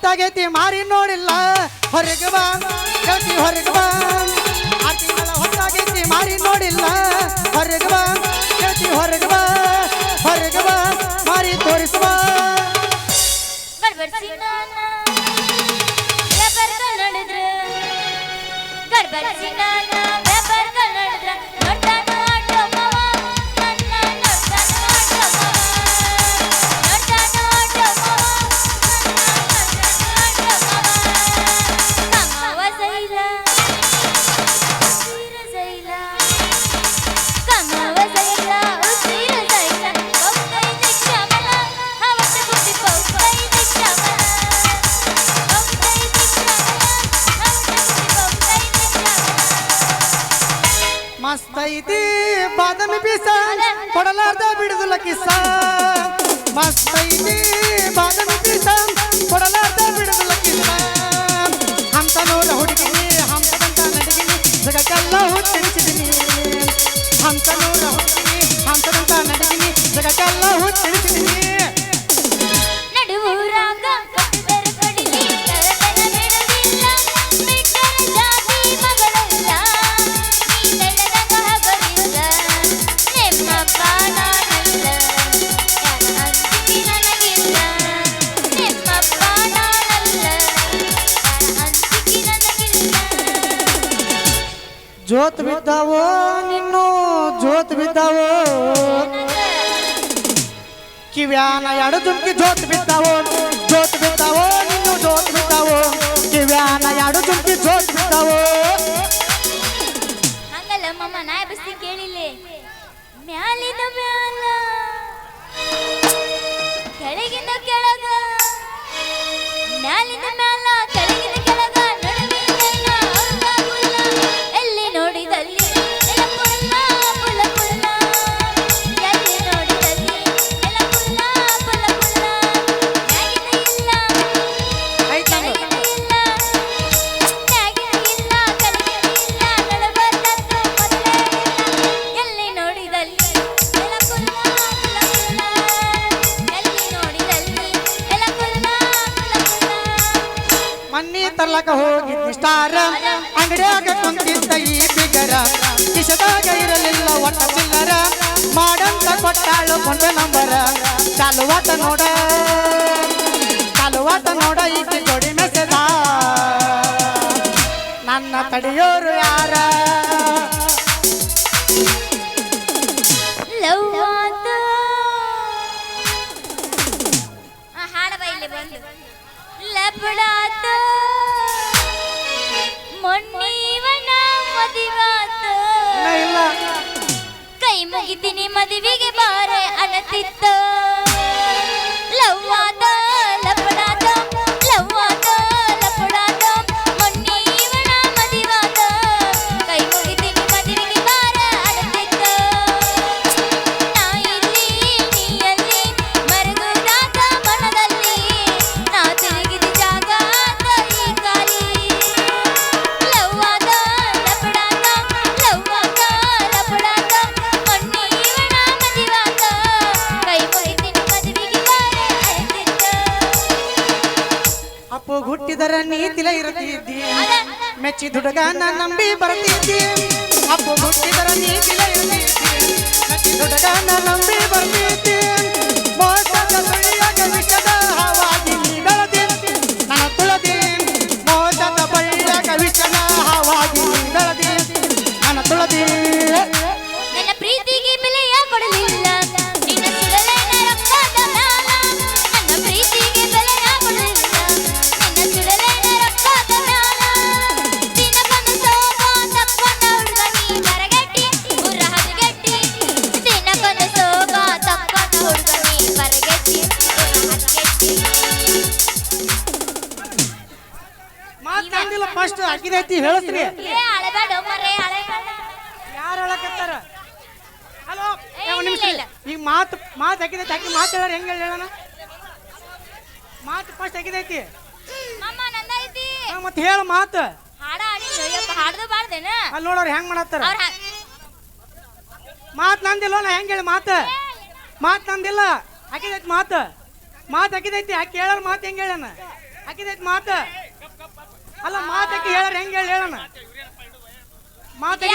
ಹೊತ್ತಾಗೈತಿ ಮಾರಿ ನೋಡಿಲ್ಲ ಹೊರಗೆ ಬಾ ಗೆಳತಿ ಹೊರಗೆ ಬಾ 6 ತಿಂಗಳ ಹೊತ್ತಾಗೈತಿ ಮಾರಿ ನೋಡಿಲ್ಲ ಹೊರಗೆ ಬಾ ಗೆಳತಿ ಹೊರಗೆ ಬಾ ಮಾರಿ ತೋರಿಸುವ ಮಸ್ತ್ ಐತಿ ಬಾದಾಮಿ ಬೀಸ ಕೊಡಲಾರ್ದ ಬಿಡುದಿಲ್ಲ ಕಿಸ್ಸ ಮಸ್ತ್ ಐತಿ ಬಾದಾಮಿ ಬೀಸ ಕೊಡಲಾರ್ದ ಬಿಡುದಿಲ್ಲ ಕಿಸ್ಸ ಹಂಸ ನೋಡ ಹುಡುಗಿನಿ ಹಂಸದಂತ ನಡಿಗಿನಿ ಜಗಕ್ಕೆಲ್ಲ ಹುಟ್ಟಿಸಿದಿನಿ ಹಂಸ ನೋಡ ಹುಡುಗಿನಿ ಹಂಸದಂತ ನಡಿಗಿನಿ ಜಗಕ್ಕೆಲ್ಲ ಹುಟ್ಟಿಸಿದಿನಿ ಜೋತ್ ಬಿದ್ದಾವೋ ನಿನ್ನು ಜೋತ್ ಬಿದ್ದಾವೋ ಕಿವ್ಯಾನ ಎಡು ಜುಮ್ಕಿ ಜೋತ್ ಬಿದ್ದಾವೋ ನಿನ್ನು ಜೋತ್ ಬಿದ್ದಾವೋ ಕಿವ್ಯಾನ ಎಡು ಜುಮ್ಕಿ ಜೋತ್ ಬಿದ್ದಾವೋ ಹಂಗಲ್ಲ ಮಮ್ಮ ನಾ ಬಸ್ತಿ ಕೇಳಿಲ್ಲ ಮ್ಯಾಲಿನ ಮ್ಯಾಲ ಕೆಳಗಿನ ಕೆಳಗ ಮ್ಯಾಲಿನ ಮ್ಯಾಲ ಕೆಳಗಿನ ಕೆಳಗ ತರ್ಲಕ ಹೋಗಿದ್ದಿ ಸ್ಟಾರ ಅಂಗಡಿಯಾಗ ಕುಂತಿದ್ದ ಈ ಬಿಗರ ಕಿಶದಾಗ ಇರಲಿಲ್ಲ ಒಟ್ಟ ಚಿಲ್ಲರ ಮಾಡಂತ ಕೊಟ್ಟಾಳು ಕೊಂಡ ನಂಬರ ಚಾಲುವಾತ ನೋಡ ಈಕೆ ಜೋಡಿ ಮೆಸೆದ ನನ್ನ ತಡೆಯೋರು ಯಾರ ಹಾಡ ಬೈಲಿ ಬಂದು ಲಪಡಾತ ಮೊನ್ನಿವನ ಮದಿವಾತ ಕೈ ಮುಗಿತೀನಿ ಮದುವೆಗೆ ಬಾರೆ ಅನತಿತ್ತ ಲವ್ವಾದ ಲಪಡಾತ ಮೊನ್ನಿವನ ಮದಿವಾತ ಕೈ ಮುಗಿತೀನಿ ಮದುವೆಗೆ ಬಾರೆ ಅನತಿತ್ತ ನಾ ಇಲ್ಲಿ ನೀಯಲ್ಲಿ ಮರಗುದಾದ ಮನದಲ್ಲಿ ನಾ ತಿರುಗಿದ ಜಾಗ ಈ ಕಾಲಿ ಲವ್ವಾದ ಲಪಡಾತ ಮೊನ್ನಿವನ ಮದಿವಾತ ಕೈ ಮುಗಿತೀನಿ ಮದುವೆಗೆ ಬಾರೆ ಅನತಿತ್ತ ಅಪ್ಪು ಹುಟ್ಟಿದರ ನೀತಿಲ ಇರತಿದ್ದಿ ಮೆಚ್ಚಿ ದುಡುಗನ ನಂಬಿ ಬರ್ತಿದ್ದಿ ಅಪ್ಪು ಹುಟ್ಟಿದರ ನೀತಿಲ ಇರತಿದ್ದಿ ಮೆಚ್ಚಿ ದುಡುಗನ ನಂಬಿ ಬರ್ತಿದ್ದಿ ಮೋಸದ ಸುಳಿಯಾಗ ವಿಷದ ಹಾವಾಗಿ ನೀ ಬೆಳದಿ ನನ್ನ ತುಳದಿ ಮೋಸದ ಬಳ್ಳಿಯಾಗ ವಿಷದ ಹಾವಾಗಿ ನೀ ಬೆಳದಿ ನನ್ನ ತುಳದಿ ನನ್ನ ಪ್ರೀತಿಗೆ ಬೆಲೆಯ ಕೊಡಲಿಲ್ಲ ನಿನ್ನ ಸುಡಲೇನ ರಕ್ತದ ಮ್ಯಾಲ ನನ್ನ ಪ್ರೀತಿಗೆ ಬೆಲೆಯ ಕೊಡಲಿಲ್ಲ ನಿನ್ನ ಸುಡಲೇನ ರಕ್ತದ ಮ್ಯಾಲ ದಿನಕ್ಕೊಂದು ಸೋಗೋ ತಕ್ಕೊಂಡ ಹುಡುಗ ನೀ ಬರಗಟ್ಟಿ ಉರ ಹದಗೆಟ್ಟಿ ದಿನಕ್ಕೊಂದು ಸೋಗೋ ತಕ್ಕೊಂಡ ಹುಡುಗ ನೀ ಬರಗಟ್ಟಿ ಉರ ಹದಗೆಟ್ಟಿ ಮಾತಾಡಿಲ್ಲ ಫಸ್ಟ್ ಹಾಕಿದೈತಿ ಹೇಳಿಸ್ರಿ ಏ ಅಳಬೇಡ ಮರೆ ಅಳಬೇಡ ಯಾರು ಹೇಳಕತ್ತಾರ ಹಲೋ ಇಲ್ಲ. ಈಗ ಮಾತು ಹಾಕಿದೈತಿ ಹಾಕಿ ಮಾತು ಹೇಳಾರ ಹೆಂಗೆ ಹೇಳೋಣ ಮಾತು ಫಸ್ಟ್ ಹಾಕಿದೈತಿ ಮಮ್ಮ ನಂದೈತಿ ಮತ್ತೆ ಹೇಳ ಮಾತು ಹಾಡ ಹಾಡಿದ್ರು ಯಪ್ಪ ಹಾಡ್ದು ಬಾಳ್ದೇನ ಅಲ್ಲಿ ನೋಡೋರು ಹೆಂಗ್ ಮಾಡತ್ತಾರ ಅವ್ರ ಮಾತು ನಂದಿಲ್ಲ ನಾ ಹೆಂಗೆ ಹೇಳಿ ಮಾತು ನಂದಿಲ್ಲ ಹಾಕಿದೈತಿ ಮಾತು ಹಾಕಿದೈತಿ ಹಾಕಿ ಹೇಳೋರು ಮಾತು ಹೆಂಗೆ ಹೇಳಣ ಹಾಕಿದೈತಿ ಮಾತ ಅಲ್ಲ ಮಾತಕ್ಕೆ ಹೇಳ ಹೆಂಗ್ ಹೇಳೋಣ ಮಾತಾಡಿ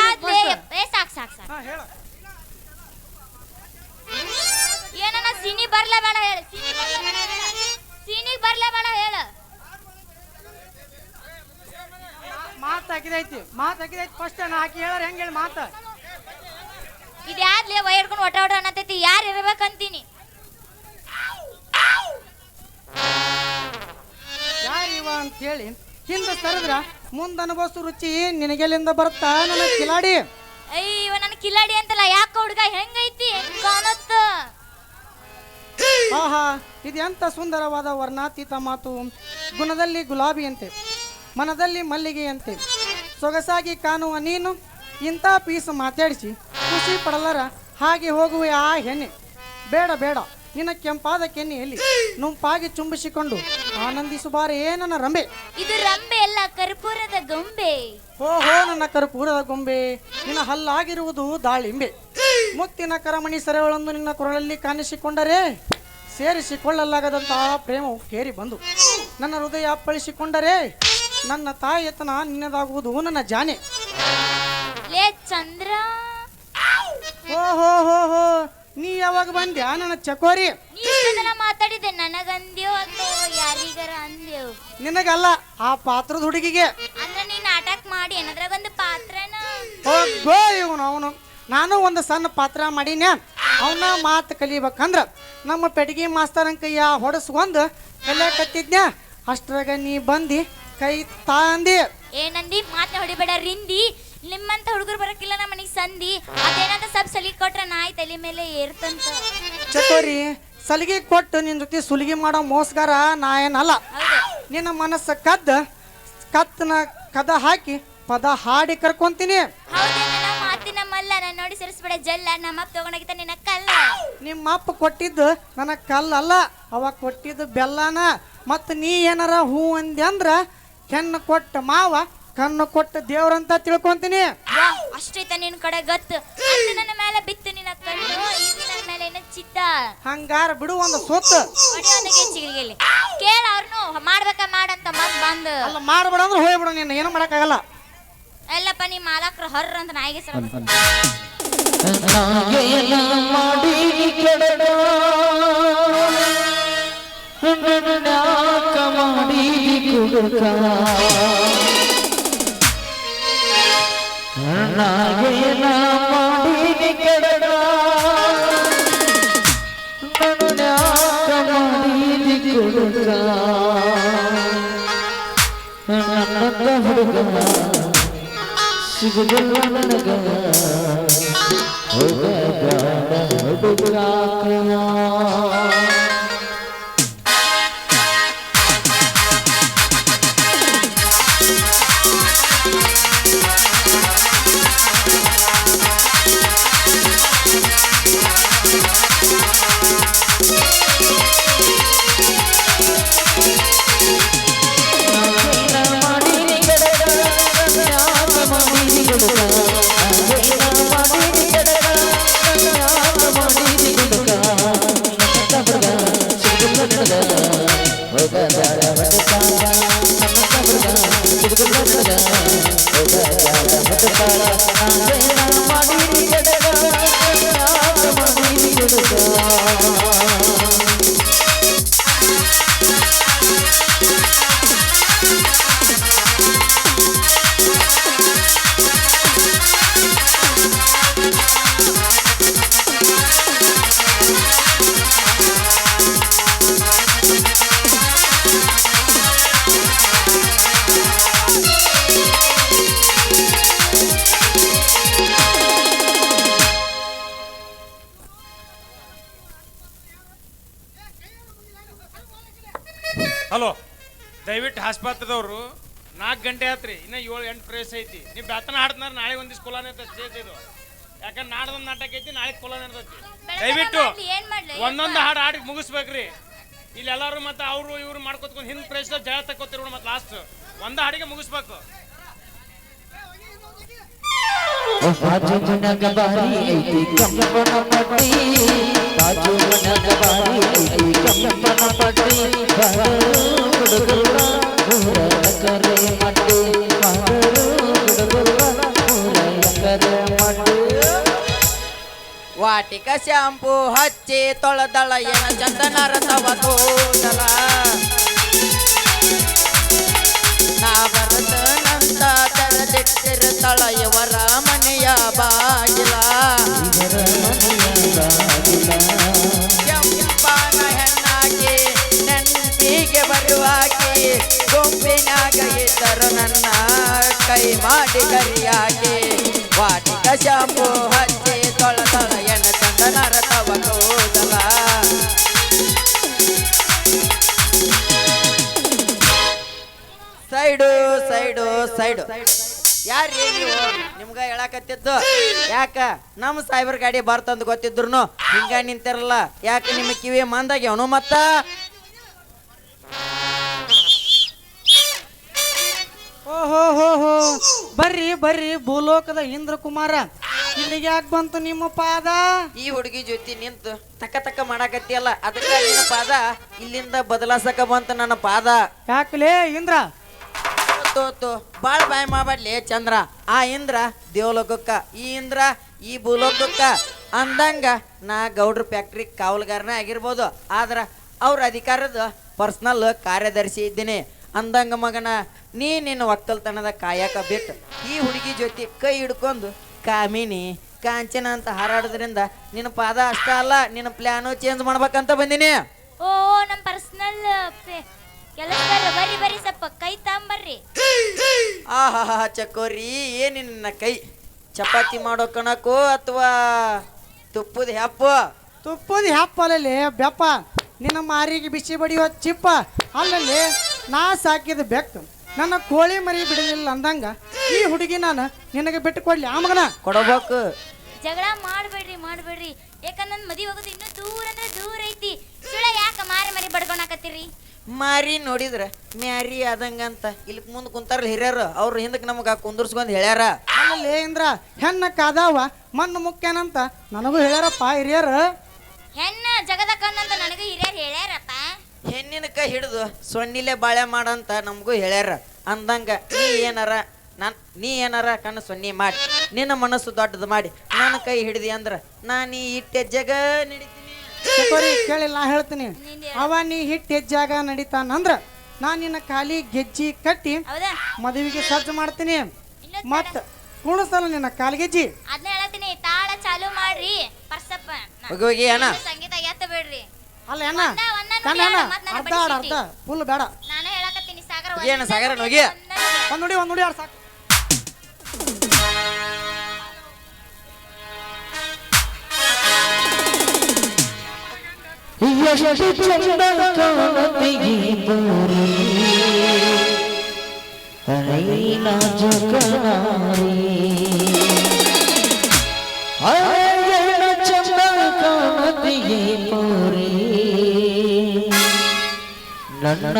ಸಾಕ್ ಸಾಕ್ ಸಾಕ್ ಹೇಳ ಏನನ್ನ ಸಿನಿ ಬರ್ಲೇ ಬೇಡ ಹೇಳ ಸಿನಿಗ್ ಬರ್ಲೇ ಬೇಡ ಹೇಳ ಮಾತು ಹಾಕಿದೈತಿ ಫಸ್ಟ್ ನಾ ಹಾಕಿ ಹೇಳ ಹೆಂಗ್ ಹೇಳಿ ಮಾತ ಇದ್ಯಾದ್ಲೇ ವೈ ಹಿಡ್ಕೊಂಡು ಒಟ ಒಟ ಅನ್ನತೈತಿ ಯಾರು ಇರ್ಬೇಕಂತೀನಿ ಯಾರಿವ ಅಂತ ಹೇಳಿ ಹಿಂದೆ ಸರಿದ್ರ ಮುಂದ ಅನುಭವಿಸು ರುಚಿ ನಿನಗೆಲ್ಲಿಂದ ಬರ್ತಾ ನನ್ನ ಕಿಲಾಡಿ ಅಯ್ಯೋ ನನ್ನ ಕಿಲಾಡಿ ಅಂತಲ್ಲ ಯಾಕ ಹುಡುಗ ಹೆಂಗೈತಿ ಹೆಂಗ್ ಕಾಣುತ್ತ ಆಹಾ ಇದು ಎಂತ ಸುಂದರವಾದ ವರ್ಣಾತೀತ ಮಾತು ಗುಣದಲ್ಲಿ ಗುಲಾಬಿಯಂತೆ ಮನದಲ್ಲಿ ಮಲ್ಲಿಗೆಯಂತೆ ಸೊಗಸಾಗಿ ಕಾಣುವ ನೀನು ಇಂಥ ಪೀಸ್ ಮಾತಾಡಿಸಿ ಖುಷಿ ಪಡಲರ ಹಾಗೆ ಹೋಗುವೆ ಆ ಹೆಣ್ಣೆ ಬೇಡ ಬೇಡ ನಿನ್ನ ಕೆಂಪಾದ ಕೆನ್ನೆಯಲ್ಲಿ ನುಂಪಾಗಿ ಚುಂಬಿಸಿಕೊಂಡು ಆನಂದಿಸುಬಾರೇ ನನ್ನ ರಂಬೆ ಇದು ರಂಬೆ ಎಲ್ಲ ಕರ್ಪೂರದ ಗೊಂಬೆ ಓಹೋ ನನ್ನ ಕರ್ಪೂರದ ಗೊಂಬೆ ನಿನ್ನ ಹಲ್ಲಾಗಿರುವುದು ದಾಳಿಂಬೆ ಮುತ್ತಿನ ಕರಮಣಿ ಸೆರೆಗಳೊಂದು ನಿನ್ನ ಕೊರಳಲ್ಲಿ ಕಾಣಿಸಿಕೊಂಡರೆ ಸೇರಿಸಿಕೊಳ್ಳಲಾಗದಂತಹ ಪ್ರೇಮವು ಕೇರಿ ಬಂದು ನನ್ನ ಹೃದಯ ಅಪ್ಪಳಿಸಿಕೊಂಡರೆ ನನ್ನ ತಾಯಿಯತನ ನಿನ್ನದಾಗುವುದು ನನ್ನ ಜಾನೆ ಲೇ ಚಂದ್ರ ಓಹೋ ಹೋ ಹೋ ನೀ ಯಾವಾಗ ಬಂದ್ಯಾ ನನ್ನ ಚಕೋರಿ ನೀ ಇಷ್ಟೆಲ್ಲ ಮಾತಾಡಿದೆ ನನಗಂದ್ಯೋ ಅಥವಾ ಯಾರಿಗಾರ ಅಂದ್ಯೋ ನಿನಗಲ್ಲ ಆ ಪಾತ್ರದ ಹುಡುಗಿಗೆ ಅಂದ್ರೆ ನೀ ನಾಟಕ ಮಾಡಿ ಏನಾದ್ರಾಗೊಂದು ಪಾತ್ರನ ಹೋಗೋ ಇವನು ಅವನು ನಾನು ಒಂದು ಸಣ್ಣ ಪಾತ್ರ ಮಾಡೀನಿ ಅವನ ಮಾತು ಕಲಿಬೇಕಂದ್ರ ನಮ್ಮ ಪೆಟ್ಟಿಗೆ ಮಾಸ್ತರನ್ ಕೈಯ ಹೊಡಸ್ಕೊಂಡ್ ಕಲಿಯಕತ್ತಿದ್ನ್ಯಾ ಅಷ್ಟ್ರಾಗ ನೀ ಬಂದಿ ಕೈ ತಾಂದಿ ಏನಂದಿ ಮಾತನ್ನ ಹೊಡಿಬೇಡ ರಿಂದಿ ನಿಮ್ಮಂತ ಹುಡುಗರು ಬರಕಿಲ್ಲ ನಮ್ಮ ಮನೆಗೆ ಸಂಧಿ ಅದೇನಂತ ಸಬ್ ಸಲಿ ಕೊಟ್ರ ನಾಯಿ ತಲೆ ಮೇಲೆ ಏರ್ತಂತ ಚಕೋರಿ ಸಲಿಗೆ ಕೊಟ್ಟು ನಿನ್ ಜೊತೆ ಸುಲಿಗೆ ಮಾಡೋ ಮೋಸ್ಗಾರ ನಾ ಏನಲ್ಲ ನಿನ್ನ ಮನಸ್ಸ ಕತ್ತನ ಕದ ಹಾಕಿ ಪದ ಹಾಡಿ ಕರ್ಕೊಂತೀನಿ ಹೌದೇನ ಮಾತಿನ ಮಲ್ಲ ನಾನು ನೋಡಿ ಸರಿಸ್ಬೇಡ ಜಲ್ಲ ನಮ್ಮ ಅಪ್ಪ ತಗೊಂಡಾಗಿತ್ತ ನಿನ್ನ ಕಲ್ಲ ನಿಮ್ಮ ಅಪ್ಪ ಕೊಟ್ಟಿದ್ದು ನನ್ನ ಕಲ್ಲಲ್ಲ ಅವ ಕೊಟ್ಟಿದ್ದು ಬೆಲ್ಲನ ಮತ್ ನೀ ಏನಾರ ಹೂ ಅಂದಿ ಅಂದ್ರ ಹೆಣ್ಣು ಕೊಟ್ಟ ಮಾವ ಕಣ್ಣು ಕೊಟ್ಟ ದೇವ್ರಂತ ತಿಳ್ಕೊಂತೀನಿ ಅಷ್ಟೈತ ನಿನ್ ಕಡೆ ಗತ್ತು ಅಂತ ನನ್ನ ಮೇಲೆ ಬಿತ್ತು ನಿನ್ನ ಕಣ್ಣು ಇದು ನನ್ನ ಮೇಲೆ ಏನ ಚಿತ್ತ ಹಂಗಾರ ಬಿಡು ಒಂದು ಸೊತ್ತು ಹೊಡಿಯೋದಕ್ಕೆ ಚಿಗಿಲಿ ಕೇಳ ಅವ್ರನ್ನು ಮಾಡ್ಬೇಕ ಮಾಡಂತ ಮತ್ ಬಂದು ಅಲ್ಲ ಮಾಡ್ಬೇಡ ಅಂದ್ರೆ ಹೋಗ್ಬಿಡು ನೀನು ಏನು ಮಾಡಕ್ಕಾಗಲ್ಲ ಎಲ್ಲಪ್ಪ ನೀ ಮಾಲಕ್ರು ಹರ್ರ ಅಂತ ನಾಯಿಗೆ ಸರ ಹಲೋ ದಯವಿಟ್ಟು ಆಸ್ಪತ್ರೆದವರು 4 ಗಂಟೆ ಆತ್ರಿ ಇನ್ನ 7-8 ಪ್ರೇಸ್ ಐತಿ ನೀವು ಬೆತ್ತನ ಹಾಡ್ತಾರ ನಾಳೆ ಒಂದಿವ್ಸ ಕೊಲಾನ ಸ್ಟೇಜ್ ಇದು ಯಾಕಂದ್ರೆ ನಾಡದೊಂದು ನಾಟಕ ಐತಿ ನಾಳೆ ಕೊಲಾನ ಇರ್ತೈತಿ ದಯವಿಟ್ಟು ಒಂದೊಂದು ಹಾಡು ಹಾಡಿ ಮುಗಿಸ್ಬೇಕ್ರಿ ಇಲ್ಲಿ ಎಲ್ಲರೂ ಮತ್ತೆ ಅವರು ಇವ್ರು ಮಾಡ್ಕೊತ್ಕೊಂಡು ಹಿಂದ್ ಪ್ರೇಸ್ ಜಯ ತಕ್ಕೋತಿರೋ ಮತ್ತೆ ಲಾಸ್ಟ್ ಒಂದ ಹಾಡಿಗೆ ಮುಗಿಸ್ಬೇಕು ಬಾಜು ವಾಟಿಕ ಶಾಂಪು ಹಚ್ಚಿ ತೊಳೆದಳ ಏನ ಚಂದನ ರಥವ ಕೂದಲ ನಾ ಬರತನಂತ ತೆರೆದಿಟ್ಟಿರುತ್ತಳ ಇವರ ಮನೆಯ ಬಾಗಿಲ ಕೆಂಪನ ಹೆಣ್ಣಾಗಿ ನೆನಪಿಗೆ ಬರುವಾಗಿ ಗುಂಪಿನಾಗ ಇದ್ದರು ನನ್ನ ಕೈ ಮಾಡಿ ಕರಿಯಾಗಿ ವಾಟಿಕ ಶಾಂಪು ಹಚ್ಚಿ ತೊಳೆದಳ ಎನ ಚಂದನ ರಥವ ಕೂದಲ ಸೈಡು ಸೈಡು ಸೈಡು ಯಾರ್ರೀ ನೀವು ನಿಮ್ಗ ಹೇಳಕತ್ತಿದ್ದು ಯಾಕ ನಮ್ಮ ಸಾಯ್ಬರ್ ಗಾಡಿ ಬರ್ತಂದು ಗೊತ್ತಿದ್ರು ಹಿಂಗ ನಿಂತಿರಲ್ಲ ಯಾಕೆ ನಿಮ್ಮ ಕಿವಿ ಮಂದಾಗ್ಯವನು ಮತ್ತ ಓಹೋ ಹೋ ಹೋ ಬರ್ರಿ ಬರ್ರಿ ಭೂಲೋಕದ ಇಂದ್ರ ಕುಮಾರ ಇಲ್ಲಿಗೆ ಯಾಕೆ ಬಂತು ನಿಮ್ಮ ಪಾದ ಈ ಹುಡುಗಿ ಜೊತೆ ನಿಂತು ತಕ್ಕ ಮಾಡಾಕತ್ತಿಯಲ್ಲ ಅದಕ್ಕ ನಿನ್ನ ಪಾದ ಇಲ್ಲಿಂದ ಬದಲಾಸಕ ಬಂತು ನನ್ನ ಪಾದ ಯಾಕಲೇ ಇಂದ್ರ ತೋತು ಬಾಳ ಬಾಯ್ ಮಾಡ್ಲಿ ಚಂದ್ರ ಆ ಇಂದ್ರ ದೇವಲೋಕಕ್ಕ ಈ ಇಂದ್ರ ಈ ಭೂಲೋಕಕ್ಕ ಅಂದಂಗ ನಾ ಗೌಡ್ರ ಫ್ಯಾಕ್ಟ್ರಿ ಕಾವಲುಗಾರನೇ ಆಗಿರ್ಬೋದು ಆದ್ರ ಅವ್ರ ಅಧಿಕಾರದ ಪರ್ಸನಲ್ ಕಾರ್ಯದರ್ಶಿ ಇದ್ದೀನಿ ಅಂದಂಗ ಮಗನ ನೀ ನಿನ್ನ ಒಕ್ಕಲ್ತನದ ಕಾಯಕ ಬಿಟ್ಟು ಈ ಹುಡುಗಿ ಜೊತೆ ಕೈ ಹಿಡ್ಕೊಂಡು ಕಾಮಿನಿ ಕಾಂಚನ ಅಂತ ಹಾರಾಡೋದ್ರಿಂದ ನಿನ್ನ ಪಾದ ಅಷ್ಟ ಅಲ್ಲ ನಿನ್ನ ಪ್ಲಾನು ಚೇಂಜ್ ಮಾಡ್ಬೇಕಂತ ಬಂದಿನಿ ಓ ನಮ್ಮ ಪರ್ಸನಲ್ ಕೆಲಸಗಾರ ಬರ್ರಿ ಬರ್ರಿ ಸ್ವಲ್ಪ ಕೈ ತಾಂಬರ್ರಿ ಆಹಾ ಚಕೋರಿ ಏನಿ ನಿನ್ನ ಕೈ ಚಪಾತಿ ಮಾಡೋ ಕಣಕೋ ಅಥವಾ ತುಪ್ಪದ ಹೆಪ್ಪು ತುಪ್ಪದ ಹಪ್ಪಲಲ್ಲಿ ಬೆಪ್ಪ ನಿನ್ನ ಮಾರಿಗೆ ಬಿಸಿ ಬಡಿಯೋ ಚಿಪ್ಪ ಅಲ್ಲಲ್ಲಿ ನಾ ಸಾಕಿದ ಬೆಕ್ಕು ನನ್ನ ಕೋಳಿ ಮರಿ ಬಿಡಲಿಲ್ಲ ಅಂದಂಗ ಈ ಹುಡುಗಿ ನಾನು ನಿನಗೆ ಬಿಟ್ಟು ಕೊಡ್ಲಿ ಆ ಮಗನ ಕೊಡಬೇಕು ಜಗಳ ಮಾಡ್ಬೇಡ್ರಿ ಯಾಕಂದ್ರೆ ನನ್ನ ಮದುವೆ ಹೋಗೋದು ಇನ್ನೂ ದೂರ ಅಂದ್ರೆ ದೂರ ಐತಿ ಸುಳ ಯಾಕ ಮಾರಿ ಮರಿ ಬಡ್ಕೊಳಕತ್ತೀರಿ ಮಾರಿ ನೋಡಿದ್ರ ಮ್ಯಾರಿ ಆದಂಗಂತ ಇಲ್ಲಿ ಮುಂದೆ ಕುಂತಾರಲ್ಲ ಹಿರಿಯರು ಅವ್ರ ಹಿಂದಕ್ಕೆ ನಮಗ ಕುಂದರ್ಸ್ಕೊಂಡ್ ಹೇಳ್ಯಾರ ಅಲ್ಲಲ್ಲಿ ಇಂದ್ರ ಹೆಣ್ಣ ಕಾದಾವ ಮಣ್ಣು ಮುಖ್ಯನಂತ ನನಗೂ ಹೇಳ್ಯಾರಪ್ಪ ಹಿರಿಯರು ಹೆಣ್ಣ ಜಗದ ಕಣ್ಣಂತ ನನಗೂ ಹಿರಿಯರು ಹೇಳ್ಯಾರಪ್ಪ ಹೆಣ್ಣಿನ ಕೈ ಹಿಡಿದು ಸೊನ್ನಿಲೆ ಬಾಳೆ ಮಾಡಂತ ನಮಗೂ ಹೇಳ್ಯಾರ ಅಂದಂಗ ನೀ ಏನಾರ ಕಣ್ಣು ಸೊನ್ನಿ ಮಾಡಿ ನಿನ್ನ ಮನಸ್ಸು ದೊಡ್ಡದು ಮಾಡಿ ನನ್ನ ಕೈ ಹಿಡಿದಿ ಅಂದ್ರ ನೀ ಇಟ್ಟೆ ಜಗ ನಡಿತೀನಿ ಚಕೋರಿ ಕೇಳಿಲ್ಲ ನಾ ಹೇಳ್ತೀನಿ ಅವ ನೀ ಹಿಟ್ಟು ಹೆಜ್ಜಾಗ ನಡಿತಾನಂದ್ರ ನಾ ನಿನ್ನ ಖಾಲಿ ಗೆಜ್ಜಿ ಕಟ್ಟಿ ಹೌದಾ ಮದುವೆಗೆ ಸಜ್ಜು ಮಾಡ್ತೀನಿ ಇನ್ನೊಂದ್ ಮತ್ತ ಕುಣಸಲ್ಲ ನಿನ್ನ ಕಾಲ್ಗೆಜ್ಜಿ ಅದನ್ನ ಹೇಳತ್ತೀನಿ ತಾಳ ಚಾಲು ಮಾಡ್ರಿ ಪರ್ಸಪ್ಪ ಹೋಗಿ ಅಣ್ಣ ಸಂಗೀತ ಎತ್ತ ಬೇಡ್ರಿ ಅಲ್ಲ ಅಣ್ಣ ಕಣ್ಣ ಅಣ್ಣ ಅರ್ಧ ಆಡ ಅರ್ಧ ಫುಲ್ ಬೇಡ ನಾನು ಹೇಳಕತ್ತೀನಿ ಸಾಗರ ಏನು ಸಾಗರ ಹೋಗಿ ಒಂದ್ ನುಡಿ ಆಡ್ ಸಾಕು ಎಷ್ಟು ಚಂದ ಕಾಣತಿಗೆ ಪೂರಿ ಅರೈನ ಜಗನಾರಿ ಅರೈನ ಚಂದ ಕಾಣತಿಗೆ ಪೂರಿ ನನ್ನ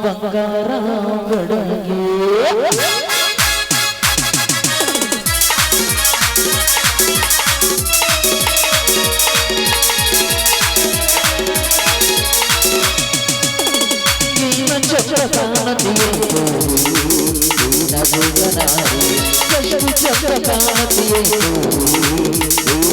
ಬಂಗಾರ ಬಡಗೆ ಚಕ್ರಕಾಣತಿಯೇ ನಗುಗನಾರಿ ಎಷ್ಟು ಚಕ್ರಕಾಣತಿಯೇ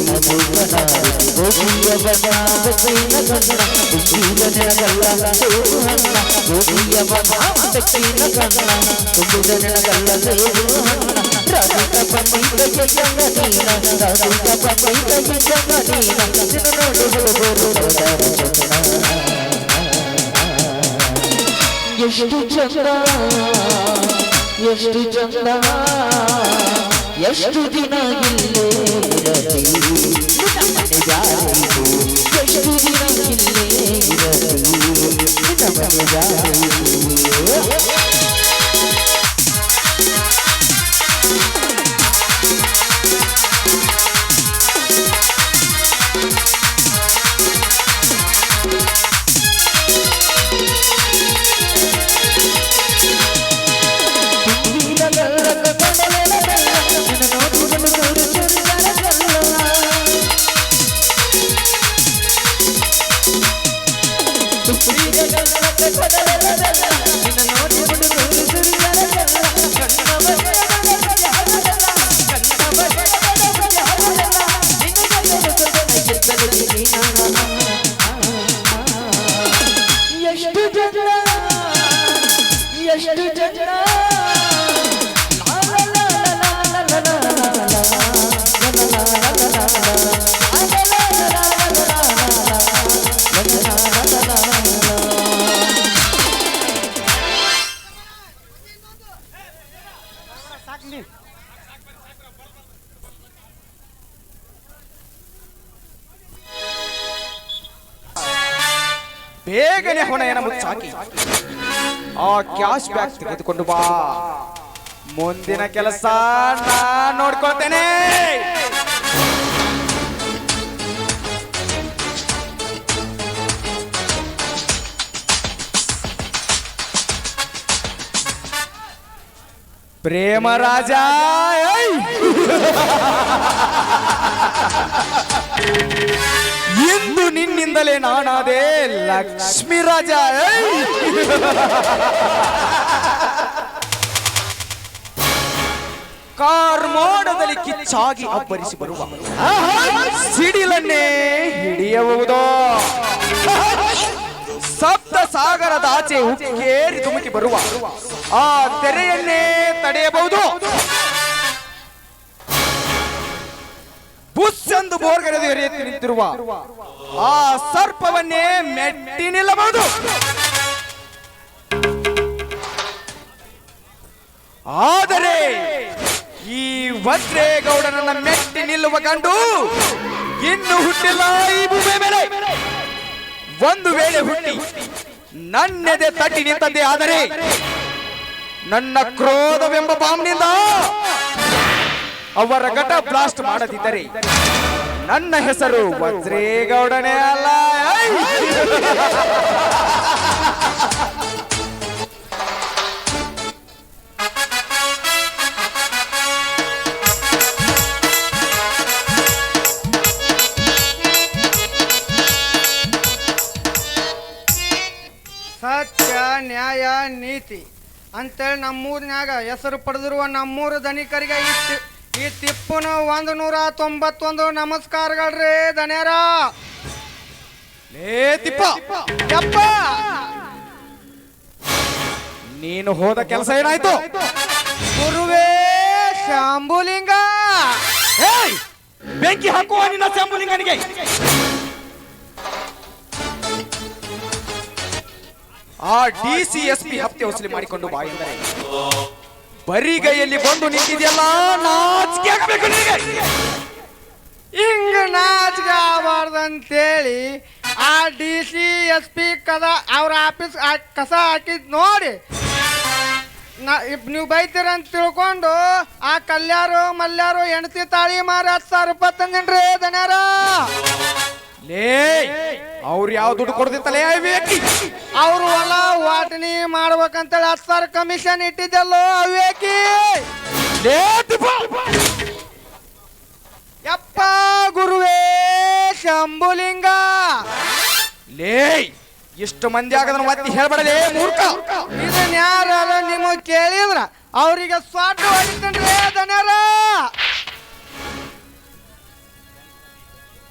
ನಗುಗನಾರಿ ಗೋಪಿಯ ಬಣ್ಣ ಬೆಕ್ಕಿನ ಕಣ್ಣ ಕುಂದಿದ ನೆನಗಲ್ಲ ಸೇರು ಹಣ್ಣ ಗೋಪಿಯ ಬಣ್ಣ ಬೆಕ್ಕಿನ ಕಣ್ಣ ಕುಂದಿದ ನೆನಗಲ್ಲ ಸೇರು ಹಣ್ಣ ರಾಧಿಕ ಪಂಡಿತಗೆ ಜಂಗ ನೀನ ರಾಧಿಕ ಪಂಡಿತಗೆ ಜಂಗ ನೀನ ನಿನ್ನ ನೋಡಿ ಹುಡುಗರು ಚಂದ ಎಷ್ಟು ಚಂದ ಎಷ್ಟು ಚಂದ ಎಷ್ಟು ದಿನ ಇಲ್ಲೇ ಇರಲಿ ಮನೆ ಜಾರಿತು ಎಷ್ಟು ದಿನ ಇಲ್ಲೇ ಇರಲಿ ಮನೆ ಜಾರಿತು ಬೇಗನೆ ಹೊಣೆಯನ್ನ ಮುಚ್ಚಾಕಿ ಆ ಕ್ಯಾಶ್ ಬ್ಯಾಗ್ ತೆಗೆದುಕೊಂಡು ಬಾ. ಮುಂದಿನ ಕೆಲಸ ನಾನ್ ನೋಡ್ಕೊಳ್ತೇನೆ. ಪ್ರೇಮ ರಾಜ, ಇಂದು ನಿನ್ನಿಂದಲೇ ನಾನಾದೆ ಲಕ್ಷ್ಮೀ ರಾಜ. ಕಾರ್ಮೋಡದಲ್ಲಿ ಕಿಚ್ಚಾಗಿ ಅಬ್ಬರಿಸಿ ಬರುವ ಸಿಡಿಲನ್ನೇ ಹಿಡಿಯಬಹುದು. ಸಪ್ತ ಸಾಗರದ ಆಚೆ ಉಕ್ಕೇರಿ ಧುಮುಕಿ ಬರುವ ಆ ತೆರೆಯನ್ನೇ ತಡೆಯಬಹುದು. ಬುಸ್ ಎಂದು ಬೋರ್ಗರೆದು ಎರೆಯುತ್ತಿ ನಿಂತಿರುವ ಆ ಸರ್ಪವನ್ನೇ ಮೆಟ್ಟಿ ನಿಲ್ಲಬಹುದು. ಆದರೆ ಈ ವಜ್ರೇಗೌಡನನ್ನ ಮೆಟ್ಟಿ ನಿಲ್ಲುವ ಗಂಡು ಇನ್ನು ಹುಟ್ಟಿಲ್ಲ ಈ ಭೂಮಿ ಮೇಲೆ. ಒಂದು ವೇಳೆ ಹುಟ್ಟಿ ನನ್ನೆದೆ ತಟ್ಟಿ ನಿಂತದ್ದೇ ಆದರೆ ನನ್ನ ಕ್ರೋಧವೆಂಬ ಬಾಂಬ್ನಿಂದ ಅವರ ಘಟ ಬ್ಲಾಸ್ಟ್ ಮಾಡದಿದ್ದರೆ ನನ್ನ ಹೆಸರು ವಜ್ರೇಗೌಡನೇ ಅಲ್ಲ. ಸತ್ಯ ನ್ಯಾಯ ನೀತಿ ಅಂತೇಳಿ ನಮ್ಮೂರಿನಾಗ ಹೆಸರು ಪಡೆದಿರುವ ನಮ್ಮೂರು ಧನಿಕರಿಗೆ ಈ ತಿಪ್ಪನ 191 ನಮಸ್ಕಾರಗಳ್ರಿ ಧನ್ಯರ. ಲೇ ತಿಪ್ಪ, ಯಪ್ಪ, ನೀನು ಹೋದ ಕೆಲಸ ಏನಾಯ್ತು? ಗುರುವೇ ಶಾಂಬುಲಿಂಗ, ಬೆಂಕಿ ಹಾಕುವ ನಿನ್ನ ಶಾಂಬುಲಿಂಗನಿಗೆ. ಆ DCSP ಹತ್ಯೆ ವಸೂಲಿ ಮಾಡಿಕೊಂಡು ಬಾ ಎಂದರೆ ಬರಿಗೈಯಲ್ಲಿ ಬಂದು ನಿಂತಿದೆಯಲ್ಲ, ನಾಚಿಕೆ ಆಗಬೇಕು ನಿನಗೆ. ಹಿಂಗ ನಾಚಿಕೆ ಆಗಬಾರ್ದಂತೇಳಿ ಆ DCSP ಅವ್ರ ಆಫೀಸ್ ಕಸ ಹಾಕಿದ್ ನೋಡಿ ನೀವು ಬೈತೀರಂತ ತಿಳ್ಕೊಂಡು ಆ ಕಲ್ಯಾರು ಮಲ್ಯಾರು ಹೆಂಡತಿ ತಾಳಿ ಮಾರಿ 10,000 ರೂಪಾಯಿ ತಂದೇನ್ರಿ ಧನ್ಯಾರ. ಲೇ, ಅವ್ರು ಯಾವ ದುಡ್ಡು ಕೊಡ್ದಿತ್ತಲೇ ಅವ್ಯಾಕಿ? ಅವ್ರು ಹೊಲ ವಾಟನಿ ಮಾಡ್ಬೇಕಂತೇಳಿ 10,000 ಕಮಿಷನ್ ಇಟ್ಟಿದ್ದಲ್ಲೋ ಅವ್ಯಾಕಿ. ಯಪ್ಪ ಗುರುವೇ ಶಂಭುಲಿಂಗ. ಲೇ, ಎಷ್ಟು ಮಂದಿ ಆಗದನ್ನ ಒತ್ತಿ ಹೇಳ್ಬೇಡಲೇ ಮೂರ್ಖ. ಇದನ್ನ ಯಾರು ನಿಮಗ್ ಕೇಳಿದ್ರ ಅವ್ರಿಗೆ ಸ್ವಾಟ್ ಹೊಡಿತನ್ರಿ ಧನ್ಯರ.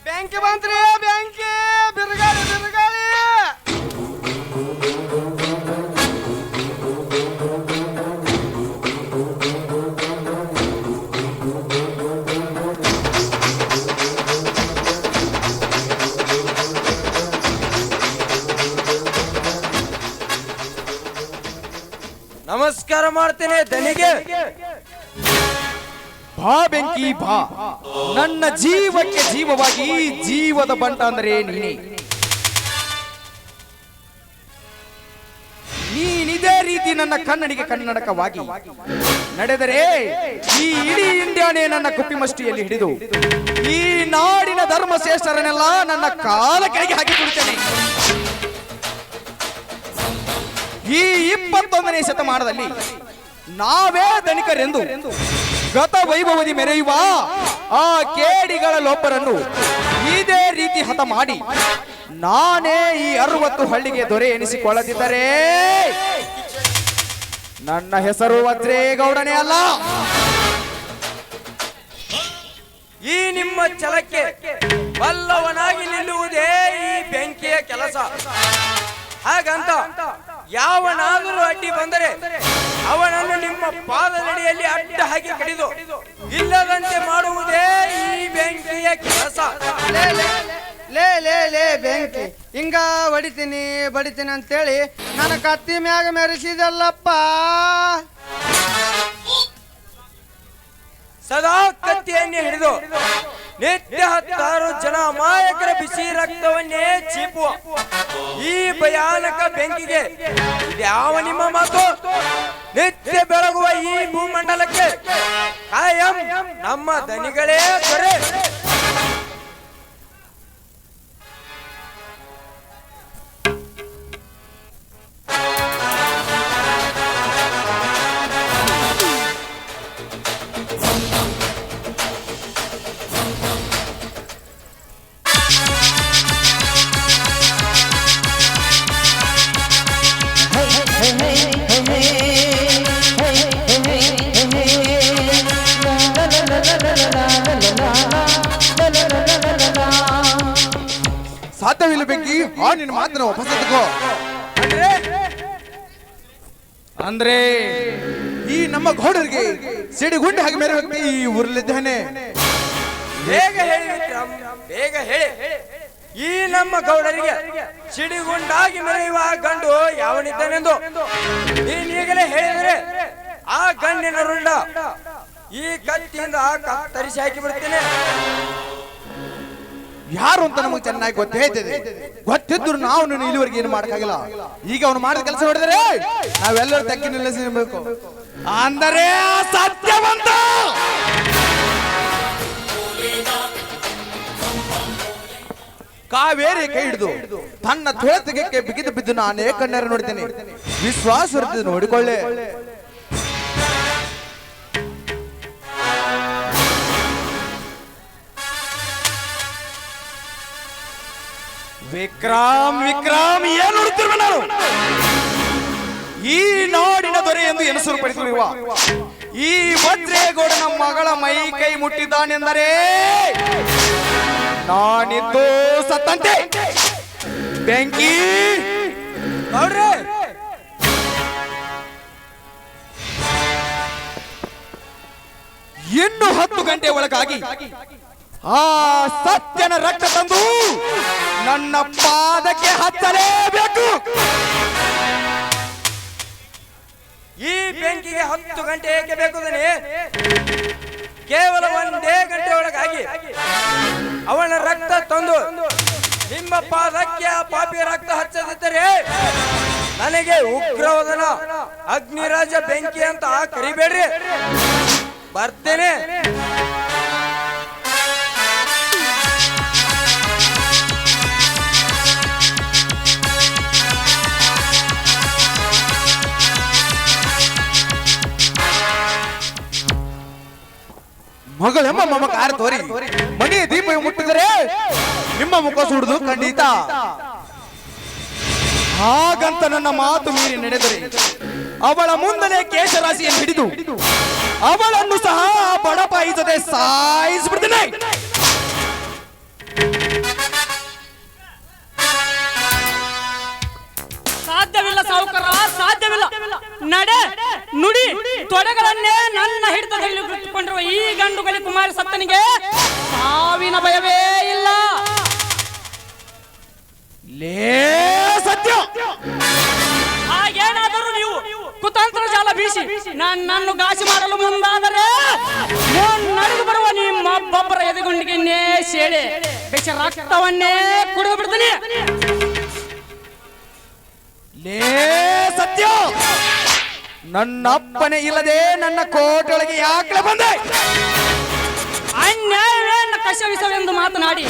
ಬ್ಯಾಂಕಿ ಬಂತ್ರಿ, ಬ್ಯಾಂಕಿ ಬಿರುಗಾಳಿ ಬಿರುಗಾಳಿ. ನಮಸ್ಕಾರ ಮಾಡ್ತೇನೆ ದನಿಗೆ. ಬಾ ಬೆಂಕಿ ಬಾ, ನನ್ನ ಜೀವಕ್ಕೆ ಜೀವವಾಗಿ ಜೀವದ ಬಂಟ ಅಂದರೆ ನೀನಿದೇ ರೀತಿ ನನ್ನ ಕನ್ನಡಿಗೆ ಕನ್ನಡಕವಾಗಿ ನಡೆದರೆ ಈ ಇಡೀ ಇಂಡಿಯಾನೇ ನನ್ನ ಕುಪ್ಪಿಮಷ್ಟಿಯಲ್ಲಿ ಹಿಡಿದು ಈ ನಾಡಿನ ಧರ್ಮಶ್ರೇಷ್ಠರನ್ನೆಲ್ಲ ನನ್ನ ಕಾಲ ಕೆಳಗೆ ಹಾಕಿ ಕೊಡುತ್ತೇನೆ. ಈ 21ನೇ ಶತಮಾನದಲ್ಲಿ ನಾವೇ ಧನಿಕರೆಂದು ಗತ ವೈಭವದಿ ಮೆರೆಯುವ ಆ ಕೇಡಿಗಳಲ್ಲೊಬ್ಬರನ್ನು ಇದೇ ರೀತಿ ಹತ ಮಾಡಿ ನಾನೇ ಈ 60 ಹಳ್ಳಿಗೆ ದೊರೆ ಎನಿಸಿಕೊಳ್ಳದಿದ್ದರೆ ನನ್ನ ಹೆಸರು ವಜ್ರೇಗೌಡನೇ ಅಲ್ಲ. ಈ ನಿಮ್ಮ ಛಲಕ್ಕೆ ಬಲ್ಲವನಾಗಿ ನಿಲ್ಲುವುದೇ ಈ ಬೆಂಕಿಯ ಕೆಲಸ. ಹಾಗಂತ ಯಾವನಾದರೂ ಅಡ್ಡಿ ಬಂದರೆ ಅವನನ್ನು ನಿಮ್ಮ ಪಾದದಡಿಯಲ್ಲಿ ಅಡ್ಡ ಹಾಕಿ ಕಡಿದು ಇಲ್ಲದಂತೆ ಮಾಡುವುದೇ ಈ ಬೆಂಕಿಯ ಕೆಲಸ. ಲೇ ಲೇ ಲೇ ಬೆಂಕಿ, ಹಿಂಗ ಬಡಿತೀನಿ ಅಂತೇಳಿ ನನ್ನ ಕತ್ತಿ ಮ್ಯಾಗ ಮೆರೆಸಿದಲ್ಲಪ್ಪ. ಸದಾ ಕತ್ತಿಯನ್ನೇ ಹಿಡಿದು ನಿತ್ಯ 10 ಜನ ಅಮಾಯಕರ ಬಿಸಿ ರಕ್ತವನ್ನೇ ಚೀಪುವ ಈ ಭಯಾನಕ ಬೆಂಕಿಗೆ ಇದ್ಯಾವ ನಿಮ್ಮ ಮಾತು? ನಿತ್ಯ ಬೆಳಗುವ ಈ ಭೂಮಂಡಲಕ್ಕೆ ಕಾಯಂ ನಮ್ಮ ದನಿಗಳೇ ದೊರೆ. ಸಾಧ್ಯವಿಲ್ಲ ಬೆಂಕಿ, ಆ ನಿನ್ನ ಮಾತನ್ನ ವಾಪಸ್ ತಗೋ. ಅಂದ್ರೆ ಈ ನಮ್ಮ ಗೌಡರಿಗೆ ಸಿಡಿಗುಂಡು ಹಾಗೆ ಮೇರೆ ವ್ಯಕ್ತಿ ಈ ಊರಲ್ಲಿದ್ದಾನೆ. ಬೇಗ ಹೇಳಿ ವಿಕ್ರಮ್, ಬೇಗ ಹೇಳಿ. ಈ ನಮ್ಮ ಗೌಡರಿಗೆ ಸಿಡಿಗುಂಡಾಗಿ ಮೆರೆಯುವ ಗಂಡು ಯಾವನಿದ್ದಾನೆಂದು ನೀನೀಗಲೇ ಹೇಳಿದರೆ ಆ ಗಂಡಿನ ರುಂಡ ಈ ಕತ್ತಿಯಿಂದ ಕತ್ತರಿಸಿ ಹಾಕಿ ಬಿಡ್ತೇನೆ. ಯಾರು ಅಂತ ನಮಗೆ ಚೆನ್ನಾಗಿ ಗೊತ್ತೈತಿದೆ. ಗೊತ್ತಿದ್ರು ನಾವು ಇಲ್ಲಿವರೆಗೆ ಏನು ಮಾಡಕ್ಕಾಗಿಲ್ಲ. ಈಗ ಅವನು ಮಾಡಿದ ಕೆಲಸ ನೋಡಿದರೆ ನಾವೆಲ್ಲರೂ ತೆಕ್ಕಿ ನಿಲ್ಲಿಸಬೇಕು. ಅಂದರೆ ಸತ್ಯವಂತ ಕಾವೇರಿ ಕೈ ಹಿಡಿದು ತನ್ನ ತೊಳೆತಕ್ಕೆ ಬಿಗಿದು ಬಿದ್ದು ನಾನೇ ಕಣ್ಣಾರೆ ನೋಡಿದ್ದೇನೆ. ವಿಶ್ವಾಸ ನೋಡಿಕೊಳ್ಳೆ. ವಿಕ್ರಮ್ ವಿಕ್ರಮ್ ಏನ್ ನೋಡುತ್ತಿರುವ ನಾನು? ಈ ನಾಡಿನ ದೊರೆ ಎಂದು ಹೆಸರು ಪಡಿಸಿರುವ ಈ ವಜ್ರೇಗೌಡನ ಮಗಳ ಮೈ ಕೈ ಮುಟ್ಟಿದ್ದಾನೆಂದರೆ ನಾನಿದ್ದು ಸತ್ತಂತೆ. ಬೆಂಕಿ ನೋಡ್ರಿ, ಇನ್ನು 10 ಗಂಟೆ ಒಳಗಾಗಿ ಆ ಸತ್ಯನ ರಕ್ತ ತಂದು ನನ್ನ ಪಾದಕ್ಕೆ ಹಚ್ಚಲೇಬೇಕು. ಈ ಬೆಂಕಿಗೆ 10 ಗಂಟೆ ಏಕೆ ಬೇಕು? ಕೇವಲ 1 ಗಂಟೆ ಒಳಗಾಗಿ ಅವನ ರಕ್ತ ತಂದು ನಿಮ್ಮ ಪಾದಕ್ಕೆ ಆ ಪಾಪಿ ರಕ್ತ ಹಚ್ಚದಿದ್ದರೆ ನನಗೆ ಉಗ್ರವದನ ಅಗ್ನಿರಾಜ ಬೆಂಕಿ ಅಂತ ಕರಿಬೇಡ್ರಿ. ಬರ್ತೇನೆ. ಮಗಳೆಂಬ ಮಮಕಾರ ತೋರಿ ಮನೆಯ ದೀಪ ಮುಟ್ಟಿದರೆ ನಿಮ್ಮ ಮುಖ ಸುಡುದು ಖಂಡಿತ. ಹಾಗಂತ ನನ್ನ ಮಾತು ಮೀರಿ ನಡೆದರೆ ಅವಳ ಮುಂದಲೇ ಕೇಶರಾಶಿಯನ್ನು ಹಿಡಿದು ಅವಳನ್ನು ಸಹ ಬಡಪಾಯಿಸದೆ ಸಾಯಿಸಿಬಿಡ್ತೇನೆ. ಸಾಧ್ಯವಿಲ್ಲ ಸಾಹುಕಾರ, ಸಾಧ್ಯವಿಲ್ಲ. ನಡೆ ನುಡಿ ತೊಡೆಗಳನ್ನೇ ನನ್ನ ಹಿಡಿತದಲ್ಲಿ ಬಿಟ್ಟುಕೊಂಡಿರುವ ಈ ಗಂಡುಗಲಿ ಕುಮಾರ ಸತ್ತನಿಗೆ ಸಾವಿನ ಭಯವೇ ಇಲ್ಲ. ಲೇ ಸತ್ಯ, ಹಾಗೇನಾದರೂ ನೀವು ಕುತಂತ್ರ ಜಾಲ ಬೀಸಿ ನನ್ನನ್ನು ಘಾಸಿ ಮಾಡಲು ಮುಂದಾದರೆ ನಡೆದು ಬರುವ ನಿಮ್ಮ ಒಬ್ಬೊಬ್ಬರ ಎದೆಗುಂಡಿಗೆ ಸೇಳೆ ಬೆಚ್ಚ ರಕ್ತವನ್ನೇ ಕುಡಿದು ಬಿಡ್ತೀನಿ. ಲೇ ಸತ್ಯ, ನನ್ನ ಅಪ್ಪನೇ ಇಲ್ಲದೆ ನನ್ನ ಕೋಟೆಯೊಳಗೆ ಯಾಕೆ ಬಂದೆ? ಅನ್ಯಾಯವೇನ ಕಶವಿಸವೆಂದು ಮಾತನಾಡಿ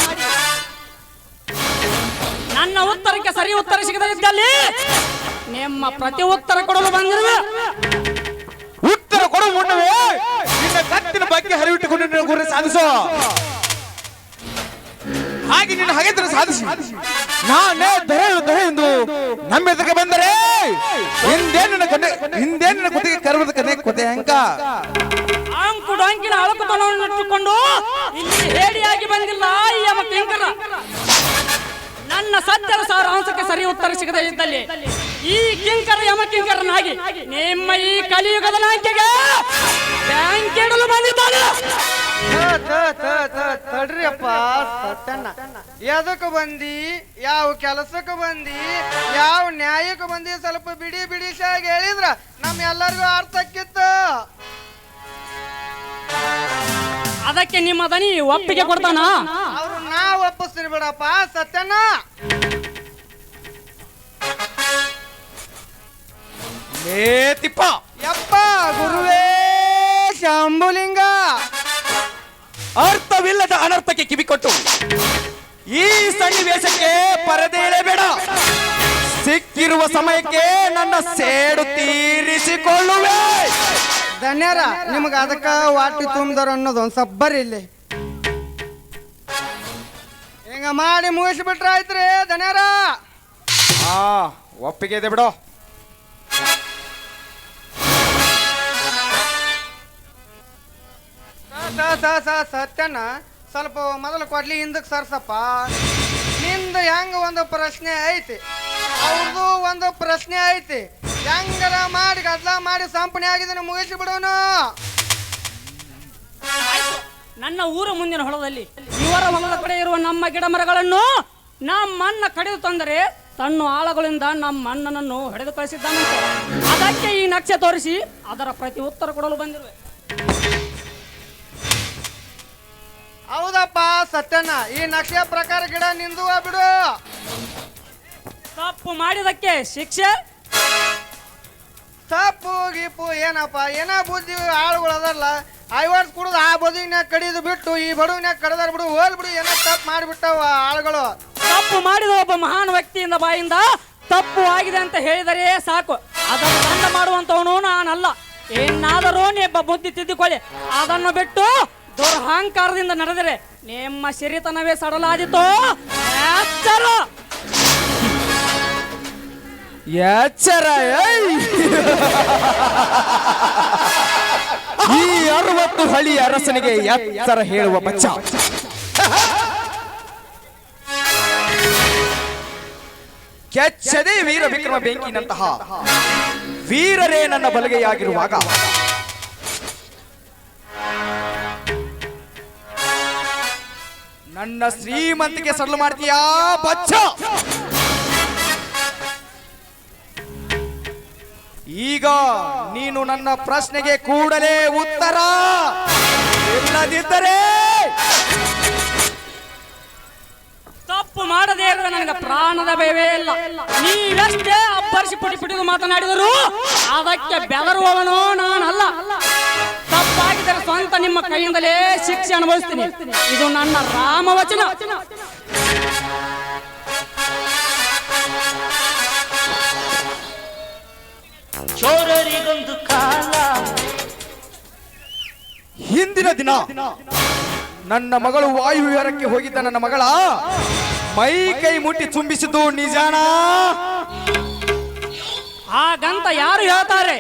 ನನ್ನ ಉತ್ತರಕ್ಕೆ ಸರಿ ಉತ್ತರ ಸಿಗದಿದ್ದಲ್ಲಿ ನಿಮ್ಮ ಪ್ರತಿ ಉತ್ತರ ಕೊಡಲು ಬಂದಿರುವೆ. ಉತ್ತರ ಕೊಡುವ ಮುನ್ನವೇ ನಿನ್ನ ಕತ್ತಿನ ಬಗ್ಗೆ ಹರಿವಿಟ್ಟುಕೊಂಡು ನಿನ್ನ ಗುರಿ ಸಾಧಿಸೋ. ಹಾಗೆ ನಿನ್ನ ಹಾಗೆ ಸಾಧಿಸಿ ನಾನೇ ದೊರೆ ಎಂದು ನಮ್ಮ ಎದುರಿಗೆ ಬಂದರೆ ಹಿಂದೆ ನನ್ನ ಕುತ್ತಿಗೆ ಕರುವುದು ಕೊತೆ ಅಂಕ ಅಂಕುಡು ಅಂಕಿನ ಅಳಕುತನವನ್ನು ಇಟ್ಟುಕೊಂಡು ಇಲ್ಲಿ ಹೇಡಿಯಾಗಿ ಬಂದಿಲ್ಲ ಈ ಯಮ ಕಿಂಕರ. ನನ್ನ ಸತ್ಯದ ಸಾರಾಂಶಕ್ಕೆ ಸರಿ ಉತ್ತರ ಸಿಗದೇ ಇದ್ದಲ್ಲಿ ಈ ಕಿಂಕರ ಯಮ ಕಿಂಕರನಾಗಿ ನಿಮ್ಮ ಈ ಕಲಿಯುಗದ ನಾಂಕೆಗೆ ಬ್ಯಾಂಕ್ ಇಡಲು ಬಂದಿದ್ದಾನೆ. ತಡ್ರಿಯಪ್ಪ ಸತ್ತಣ್ಣ, ಎದಕ್ಕೆ ಬಂದಿ? ಯಾವ ಕೆಲಸಕ್ಕೆ ಬಂದಿ? ಯಾವ ನ್ಯಾಯಕ್ಕೆ ಬಂದಿ? ಸ್ವಲ್ಪ ಬಿಡಿ ಬಿಡಿಸಾಗಿ ಹೇಳಿದ್ರ ನಮ್ ಎಲ್ಲರಿಗೂ ಅರ್ಥಕ್ಕಿತ್ತು. ಅದಕ್ಕೆ ನಿಮ್ಮ ದನಿ ಒಪ್ಪಿಗೆ ಕೊಡ್ತಾನ? ಅವ್ರು ನಾ ಒಪ್ಪಿಸ್ತೀನಿ ಬಿಡಪ್ಪ ಸತ್ಯನ. ತಿಪ್ಪ ಯಪ್ಪ ಗುರುವೇ ಶಂಭುಲಿಂಗ. ಅರ್ಥವಿಲ್ಲದ ಅನರ್ಥಕ್ಕೆ ಕಿವಿಕೊಟ್ಟು ಈ ಸನ್ನಿವೇಶಕ್ಕೆ ಪರದೇಳಬೇಡ. ಸಿಕ್ಕಿರುವ ಸಮಯಕ್ಕೆ ನನ್ನ ಸೇಡು ತೀರಿಸಿಕೊಳ್ಳುವೆ. ಧನ್ಯರ ನಿಮ್ಗೆ ಅದಕ್ಕ ವಾಟಿ ತುಂಬಿದವ್ರು ಅನ್ನೋದು ಒಂದ್ ಸಬ್ಬರ್ ಇಲ್ಲಿ ಹಿಂಗ ಮಾಡಿ ಮುಗಿಸ್ಬಿಟ್ರ ಆಯ್ತ್ರಿ ಧನ್ಯರ. ಒಪ್ಪಿಗೆ ಇದೆ ಬಿಡು. ಸತ್ಯನ ಸ್ವಲ್ಪ ಮೊದಲು ಕೊಡ್ಲಿ ಹಿಂದಕ್ಕೆ ಸರ್ಸಪ್ಪ. ನಿಂದ ಹೆಂಗ ಒಂದು ಪ್ರಶ್ನೆ ಐತಿ, ಅವ್ರದ್ದು ಒಂದು ಪ್ರಶ್ನೆ ಐತಿ. ಹೆಂಗರ ಮಾಡಿ ಗದ್ಲ ಮಾಡಿ ಸಂಪಣಿ ಆಗಿದ್ದನ್ನು ಮುಗಿಸಿ ಬಿಡೋನು. ನನ್ನ ಊರ ಮುಂದಿನ ಹೊಲದಲ್ಲಿ ಇವರ ಹೊಲದ ಕಡೆ ಇರುವ ನಮ್ಮ ಗಿಡ ಮರಗಳನ್ನು ನಮ್ಮಣ್ಣ ಕಡಿದು ತಂದರೆ ತನ್ನ ಆಳಗಳಿಂದ ನಮ್ಮ ಅಣ್ಣನನ್ನು ಹೊಡೆದು ಕಳಿಸಿದ್ದಾನಂತೆ. ಅದಕ್ಕೆ ಈ ನಕ್ಷೆ ತೋರಿಸಿ ಅದರ ಪ್ರತಿ ಉತ್ತರ ಕೊಡಲು ಬಂದಿರುವೆ. ಹೌದಪ್ಪ ಸತ್ಯನ, ಈ ನಕ್ಷೆ ಪ್ರಕಾರ ಗಿಡ ನಿಂದುವ ಬಿಡು. ತಪ್ಪು ಮಾಡಿದಕ್ಕೆ ಶಿಕ್ಷೆ. ತಪ್ಪು ಗೀಪು ಏನಪ್ಪ, ಏನ ಬುದ್ಧಿ ಆಳುಗಳು ಅದಲ್ಲ. 5 ವರ್ಷ ಕುಡಿದು ಆ ಬದುವಿನಾಗ ಕಡಿದು ಬಿಟ್ಟು ಈ ಬಡವಿನಾಗ ಕಡ್ದಾರ ಬಿಡು, ಹೋಲ್ ಬಿಡು. ಏನೋ ತಪ್ಪು ಮಾಡಿಬಿಟ್ಟವ ಆಳುಗಳು. ತಪ್ಪು ಮಾಡಿದ ಒಬ್ಬ ಮಹಾನ್ ವ್ಯಕ್ತಿಯಿಂದ ಬಾಯಿಂದ ತಪ್ಪು ಆಗಿದೆ ಅಂತ ಹೇಳಿದರೆ ಸಾಕು. ಅದನ್ನು ದಂಡ ಮಾಡುವಂತವನು ನಾನಲ್ಲ. ಏನಾದರೂ ಒಬ್ಬ ಬುದ್ಧಿ ತಿದ್ದುಕೊಳ್ಳಿ. ಅದನ್ನು ಬಿಟ್ಟು ದುರಹಂಕಾರದಿಂದ ನಡೆದರೆ ನಿಮ್ಮ ಸಿರಿತನವೇ ಸಡಲಾದಿತೋ. ಎಚ್ಚರ. ಈ 60 ಹಳಿ ಅರಸನಿಗೆ ಎಚ್ಚರ ಹೇಳುವ ಬಚ್ಚ. ಕೆಚ್ಚದೆ ವೀರ ವಿಕ್ರಮ ಬೆಂಕಿನಂತಹ ವೀರರೇ ನನ್ನ ಬಲಗೆಯಾಗಿರುವಾಗ ನನ್ನ ಶ್ರೀಮಂತಿಗೆ ಸಡಲು ಮಾಡ್ತೀಯಾ ಬಚ್ಚ? ಈಗ ನೀನು ನನ್ನ ಪ್ರಶ್ನೆಗೆ ಕೂಡಲೇ ಉತ್ತರ, ಇಲ್ಲದಿದ್ದರೆ ತಪ್ಪು ಮಾಡದೇ ಇರುವ ನನಗೆ ಪ್ರಾಣದ ಭಯವೇ ಇಲ್ಲ. ನೀವೆಷ್ಟೇ ಅಬ್ಬರಿಸಿ ಪುಟಿ ಪುಟಿದು ಮಾತನಾಡಿದರು ಅದಕ್ಕೆ ಬೆದರುವವನು ನಾನಲ್ಲ. ತಪ್ಪಾಗಿದ್ದರೆ ಸ್ವಂತ ನಿಮ್ಮ ಕೈಯಿಂದಲೇ ಶಿಕ್ಷೆ ಅನುಭವಿಸ್ತೀನಿ. ಇದು ನನ್ನ ರಾಮವಚನ. ಚೋರರಿಗೊಂದು ಕಾಲ. ಹಿಂದಿನ ದಿನ ನನ್ನ ಮಗಳು ವಾಯು ವಿಹಾರಕ್ಕೆ ಹೋಗಿದ್ದ ನನ್ನ ಮಗಳ ಮೈ ಕೈ ಮುಟ್ಟಿ ಚುಂಬಿಸಿದ್ದು ನಿಜಾನ? ಹಾಗಂತ ಯಾರು ಹೇಳ್ತಾರೆ?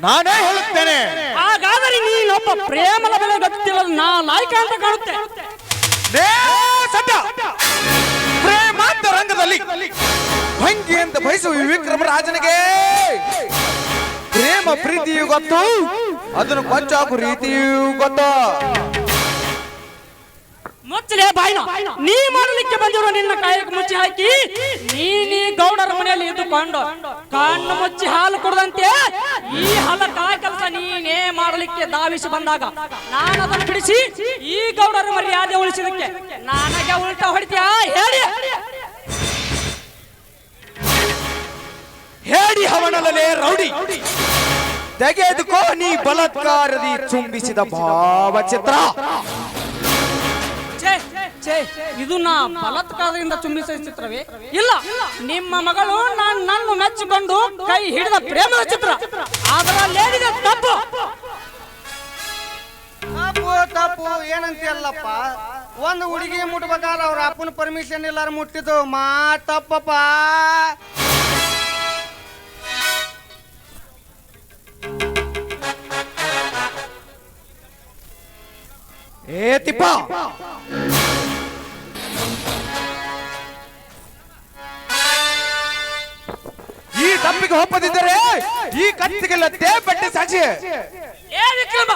ನಾನೇ ಹೇಳುತ್ತೇನೆ. ಹಾಗಾದರೆ ನೀನೊಬ್ಬ ಪ್ರೇಮದ ಬೆಲೆ ಗೊತ್ತಿಲ್ಲ ನಾ ಲಾಯ್ಕ ಅಂತ ಕಾಣುತ್ತೆ. ಪ್ರೇಮಾಂತ ರಂಗದಲ್ಲಿ ಭಂಗಿ ಅಂತ ಬಯಸುವ ವಿಕ್ರಮರಾಜನಿಗೆ ಪ್ರೇಮ ಪ್ರೀತಿಯು ಗೊತ್ತು, ಅದನ್ನು ಕೊಂಚಾಕು ರೀತಿಯೂ ಗೊತ್ತು. ಮುಚ್ಚಲೇ ಬಾಯ್ನ. ನೀ ಮಾಡಲಿಕ್ಕೆ ಬಂದಿರೋ ನಿನ್ನ ಕಾಯಕ್ಕೆ ಮುಚ್ಚಿ ಹಾಕಿ ನೀ ಗೌಡರ ಮನೆಯಲ್ಲಿ ಇದ್ದುಕೊಂಡು ಕಣ್ಣು ಮುಚ್ಚಿ ಹಾಲು ಕೊಡದಂತೆ ಈ ಹಲಕ ಕೆಲಸ ನೀನೇ ಮಾಡಲಿಕ್ಕೆ ಧಾವಿಸಿ ಬಂದಾಗ ನಾನು ಅದನ್ನು ಬಿಡಿಸಿ ಈ ಗೌಡರ ಮರ್ಯಾದೆ ಉಳಿಸಿದಕ್ಕೆ ನನಗೆ ಉಲ್ಟಾ ಹೊಡಿತೀಯಾ? ಹೇಳಿ ಹೇಳಿ ಹವನಲೇ ರೌಡಿ, ತೆಗೆದುಕೋ ನೀ ಬಲಾತ್ಕಾರದಿ ಚುಂಬಿಸಿದ ಭಾವಚಿತ್ರ. ಇದು ನಾ ಬಲಾತ್ಕಾರದಿಂದ ಚುಂಬಿಸಿದ ಚಿತ್ರವೇ? ಇಲ್ಲ, ನಿಮ್ಮ ಮಗಳು ನನ್ನನ್ನು ಮೆಚ್ಚಿಕೊಂಡು ಕೈ ಹಿಡಿದ ಪ್ರೇಮದ ಚಿತ್ರ. ಅದರಲ್ಲೇನಿದೆ ತಪ್ಪು? ತಪ್ಪು ತಪ್ಪು ಏನಂತೀಯಲ್ಲಪ್ಪ. ಒಂದು ಹುಡುಗಿ ಮುಟ್ಬೇಕಾದ್ರೆ ಅವ್ರ ಅಪ್ಪನ ಪರ್ಮಿಷನ್ ಇಲ್ಲಾರ ಮುಟ್ಟಿದ್ದು ತಪ್ಪಪ್ಪ. ತಿಪ್ಪ, ಈ ತಪ್ಪಿಗೆ ಒಪ್ಪದಿದ್ದರೆ ಈ ಕತ್ತಿಗೆಲ್ಲ ತೇಪಟ್ಟೆ ಸಾಕ್ಷಿ. ಏ ವಿಕ್ರಮ,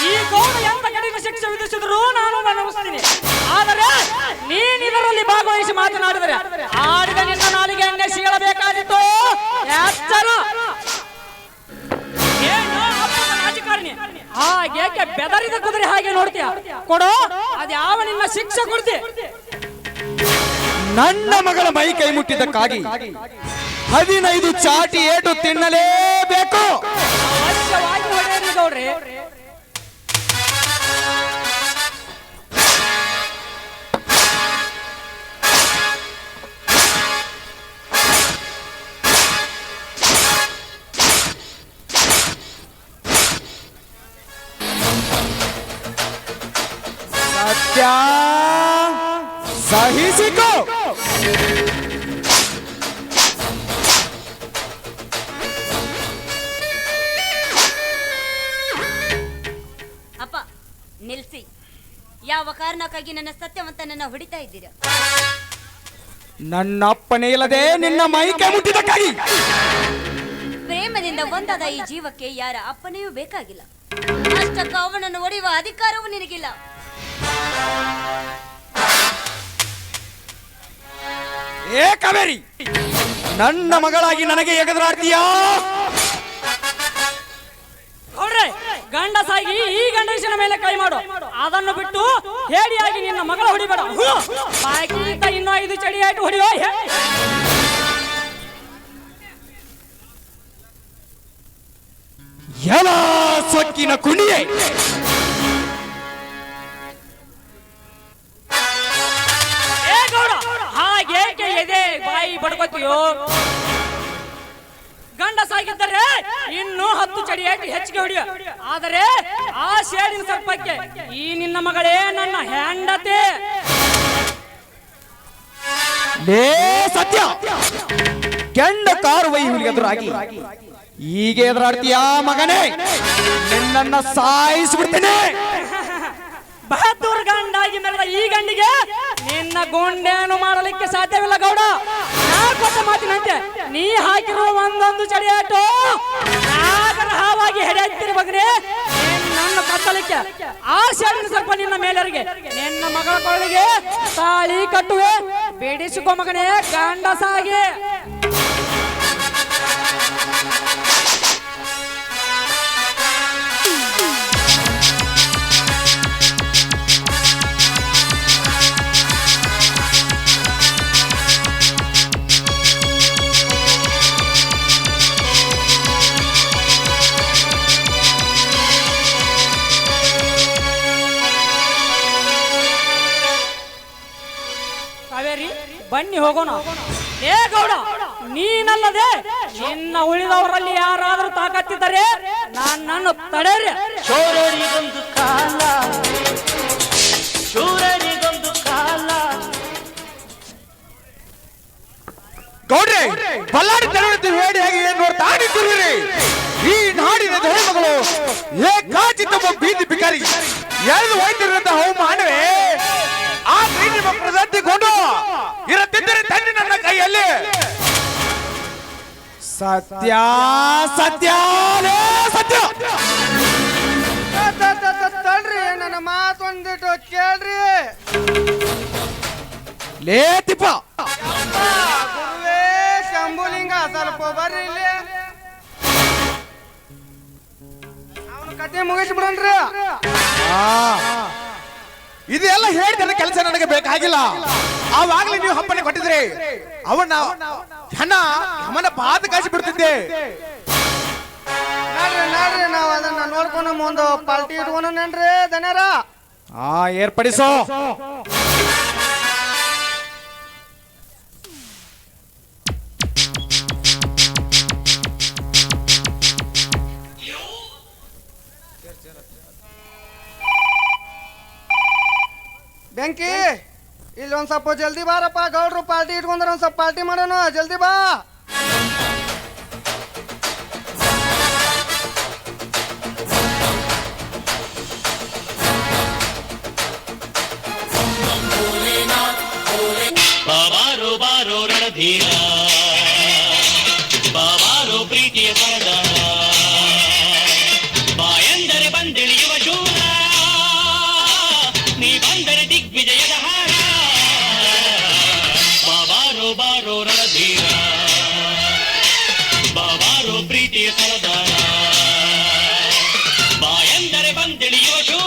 ಈ ಗೌಡ ಎಂತ ಕಡಿಮೆ ಶಿಕ್ಷೆ ವಿಧಿಸಿದ್ರು ನಾನು ಮನವಸ್ತೀನಿ. ಆದರೆ ನೀನ್ ಇದರಲ್ಲಿ ಭಾಗವಹಿಸಿ ಮಾತನಾಡಿದರೆ ಆಡಿದ ನಿನ್ನ ನಾಲಿಗೆ ಎಣ್ಣೆ ಸೀಳಬೇಕಾದಿತ್ತು. ಎಚ್ಚರ. ಏನು ಅಪ್ಪನ ರಾಜಕಾರಣಿ ಹಾಗೇಕೆ ಬೆದರಿದ ಕುದುರೆ ಹಾಗೆ ನೋಡ್ತೀಯ. ಕೊಡೋ ಅದ್ ಯಾವ ನಿನ್ನ ಶಿಕ್ಷೆ ಕೊಡ್ತಿ. ನನ್ನ ಮಗಳ ಮೈ ಕೈ ಮುಟ್ಟಿದ್ದಕ್ಕಾಗಿ 15 ಚಾಟಿ ಏಟು ತಿನ್ನಲೇಬೇಕು. ಅವಶ್ಯವಾಗಿ ಹೊಡೆಯಲಿ ಗೌಡ್ರೆ. ಸತ್ಯ ಸಹಿಸಿಕೋ. ಅಪ್ಪ ನಿಲ್ಸಿ. ಯಾವ ಕಾರಣಕ್ಕಾಗಿ ನನ್ನ ಸತ್ಯವಂತನನ್ನ ಹೊಡಿತಾ ಇದ್ದೀರಾ? ನನ್ನ ಅಪ್ಪನೇ ಇಲ್ಲದೆ ನಿನ್ನ ಮೈಕೆ ಮುಟ್ಟಿದ್ದಕ್ಕಾಗಿ. ಪ್ರೇಮದಿಂದ ಒಂದಾದ ಈ ಜೀವಕ್ಕೆ ಯಾರ ಅಪ್ಪನೆಯೂ ಬೇಕಾಗಿಲ್ಲ. ಅಷ್ಟಕ್ಕ ಅವನನ್ನು ಹೊಡೆಯುವ ಅಧಿಕಾರವೂ ನಿನಗಿಲ್ಲ. ಏ ಕಾವೇರಿ, ನನ್ನ ಮಗಳಾಗಿ ನನಗೆ ಎಗದರಾಡ್ತೀಯಾ? ಗೌಡ್ರೆ, ಗಂಡಸಾಗಿ ಈ ಗಂಡಸಿನ ಮೇಲೆ ಕೈ ಮಾಡು. ಅದನ್ನು ಬಿಟ್ಟು ಹೇಡಿಯಾಗಿ ನಿನ್ನ ಮಗಳ ಹೊಡಿಬೇಡ. ಬಾಕಿಗಿಂತ ಇನ್ನೂ 5 ಚಡಿ ಆಯ್ತು ಹೊಡಿಯೋ. ಎಲ್ಲ ಸೊಕ್ಕಿನ ಕುಣಿಯೇ, ಏ ಗೌಡ, ಹಾಗೇಕೆ ಎದೆ ಬಾಯಿ ಬಡ್ಕೋತೀಯೋ? ಗಂಡಸಾಗಿದ್ದರೆ ಇನ್ನೂ 10 ಚಡಿ ಆಯ್ತು ಹೆಚ್ಚಿಗೆ ಹೊಡಿಯೋ. ಆದರೆ ಆ ಶೇಡಿನ ಸರ್ಪಕ್ಕೆ ಈ ನಿನ್ನ ಮಗಳೇ ನನ್ನ ಹೆಂಡತಿ. ಲೇ ಸತ್ಯ, ಕೆಂಡ ಕಾರು ವೈಹುಲಿಗೆ ಎದುರಾಗಿ ಹೀಗೆ ಎದುರಾಡ್ತೀಯಾ ಮಗನೇ? ನಿನ್ನನ್ನ ಸಾಯಿಸ್ಬಿಡ್ತೇನೆ. ಬಹದ್ದೂರ್ ಗಂಡಾಗಿ ಮೆರೆದ ಈ ಗಂಡಿಗೆ ನಿನ್ನ ಗುಂಡೇನು ಮಾಡಲಿಕ್ಕೆ ಸಾಧ್ಯವಿಲ್ಲ ಗೌಡ. ನಾ ಕೊಟ್ಟ ಮಾತಿನಂತೆ ನೀ ಹಾಕಿರುವ ಒಂದೊಂದು ಚಡಿಯಾಟು ನಾಗರ ಹಾವಾಗಿ ಹೆಡೆಯುತ್ತೀರಿ ಮಗನೇ. ನನ್ನ ಕತ್ತಲಿಕ್ಕೆ ಆ ಶೇಡಿನ ಸ್ವಲ್ಪ ನಿನ್ನ ಮೇಲರಿಗೆ ನಿನ್ನ ಮಗಳ ಕೊಳ್ಳಿಗೆ ತಾಳಿ ಕಟ್ಟುವೆ. ಬಿಡಿಸಿಕೊ ಮಗನೇ ಗಂಡಸಾಗಿ. ಕಾವೇರಿ, ಬನ್ನಿ ಹೋಗೋಣ. ಏ ಗೌಡ, ನೀನಲ್ಲದೆ ನಿನ್ನ ಉಳಿದವರಲ್ಲಿ ಯಾರಾದರೂ ತಾಕತ್ತಿದ್ದರೆ ನನ್ನನ್ನು ತಡೆರಿ. ಶೂರರಿಗೊಂದು ಕಾಲ, ಶೂರರಿಗೊಂದು ಕಾಲ. ಗೌಡ್ರೆ, ಬಲ್ಲಾಡಿ ತಲೆಯುತ್ತಿ ಹೇಳಿ ಹೇಗೆ ಏನ್ ನೋಡ್ತಾ ನಿಂತಿರುವಿರಿ? ಈ ನಾಡಿನ ಹೆಣ್ಮಗಳು ಏಕಾಚಿತಮ್ಮ ಬೀದಿ ಬಿಕಾರಿ ಎಳೆದು ಹೋಯ್ತಿರುವಂತ ಹೌಮಾನವೇ ಆ ಬೀದಿ ಮಕ್ಕಳ ಕೊಂಡು ಇರುತ್ತಿದ್ದರೆ ತನ್ನಿ ನನ್ನ ಕೈಯಲ್ಲಿ. ಸತ್ಯ ಸತ್ಯ ಸತ್ಯ. ತಡ್ರಿ, ನನ್ನ ಮಾತು ಒಂದಿಟ್ಟು ಕೇಳ್ರಿ. ಲೇ ತಿಪ್ಪ, ಗುರುವೇ ಶಂಭುಲಿಂಗ, ಸ್ವಲ್ಪ ಬರ್ರಿ ಇಲ್ಲಿ. ಅವನು ಕತೆ ಮುಗಿಸ್ಬಿಡನ್ರಿ. ಇದೆಲ್ಲ ಹೇಳ್ತಾರೆ ಕೆಲಸ ನನಗೆ ಬೇಕಾಗಿಲ್ಲ. ಆವಾಗ್ಲೇ ನೀವು ಹಪ್ಪನೆ ಕೊಟ್ಟಿದ್ರಿ, ಅವನ ಹಣ ಅವನ ಪಾದ ಕಾಸಿ ಬಿಡ್ತಿದ್ದೆ. ನೋಡ್ರಿ, ನಾವ್ ಅದನ್ನ ನೋಡ್ಕೊಂಡು ಮುಂದೆ ಪಾಲ್ಟಿ ಇಟ್ಕೊಂಡೇನ್ರಿ ದನ್ಯಾರ. ಏರ್ಪಡಿಸೋ. ಬೆಂಕಿ, ಇಲ್ಲಿ ಒಂದ್ ಸ್ವಲ್ಪ ಜಲ್ದಿ ಬಾರಪ್ಪ. ಗೌಡ್ರು ಪಾರ್ಟಿ ಇಟ್ಕೊಂಡ್ರ ಒಂದ್ ಸ್ವಲ್ಪ ಪಾರ್ಟಿ ಮಾಡೋಣ, ಜಲ್ದಿ ಬಾ. ಬಾರೋ ಬಾರೋ ರಣಧೀರ, ಬಾರೋ ಪ್ರೀತಿಯ ಸರದಾರ, ಬಾಯಂದರೆ ಬಂದಿಳಿಯುವ ಶೂರ, ನೀ ಬಂದರೆ ದಿಗ್ವಿಜಯದ ಹಾರ. ಬಾರೋ ಬಾರೋ ರಣಧೀರ, ಬಾರೋ ಪ್ರೀತಿಯ ಸರದಾರ, ಬಾಯಂದರೆ ಬಂದಿಳಿಯುವ ಶೂರ.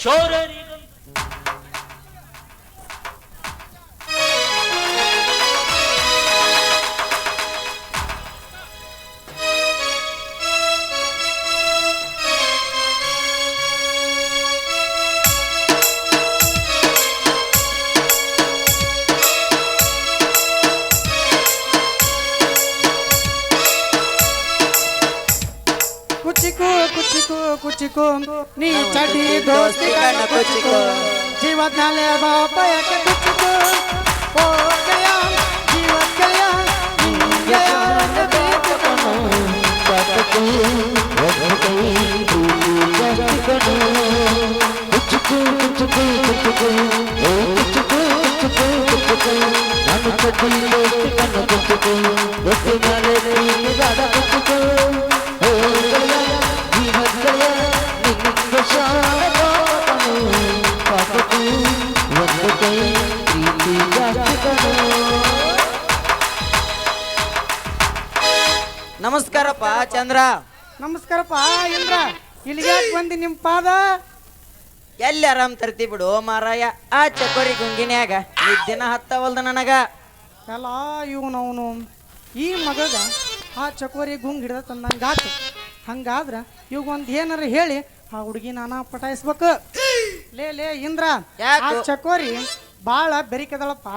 ಶೋರರಿಗಂತ ಕುಚಿಕು ಕುಚಿಕು ಕುಚಿಕು ನೀ ಚಡಿ ದೋಸ್ತಿ ಕಣ್ಣ ಕುಚಿಕು ಜೀವತ್ ನಾಲೆ ಬಾಪ ಯಾಕೆ ಕುಚಿಕು ಓ ಗಯ ಜೀವತ್ ಗಯ ನಮಸ್ಕಾರಪ್ಪ ಚಂದ್ರ. ನಮಸ್ಕಾರಪ್ಪ ಇಂದ್ರ. ಇಲ್ಲಿಗೆ ಯಾಕೆ ಬಂದಿ ನಿಮ್ಮ ಪಾದ? ಎಲ್ಲಿ ಆರಾಮ್ ತರ್ತಿ ಬಿಡು ಮಾರಾಯ. ಆ ಚಕೋರಿ ಗುಂಗಿನ್ಯಾಗ ನಿದ್ದಿನ ಹತ್ತವಲ್ದ ನನಗ. ಎಲ್ಲ ಇವನವನು ಈ ಮಗಗ ಆ ಚಕೋರಿ ಗುಂಗ್ ಹಿಡ್ದ ತಂದಂಗಾತು. ಹಂಗಾದ್ರ ಇವಾಗ ಒಂದು ಏನಾರ ಹೇಳಿ ಆ ಹುಡುಗಿ ನಾನಾ ಪಟಾಯಿಸ್ಬೇಕು. ಲೇ ಇಂದ್ರ, ಆ ಚಕೋರಿ ಬಾಳ ಬೆರಿಕದಳಪ್ಪ.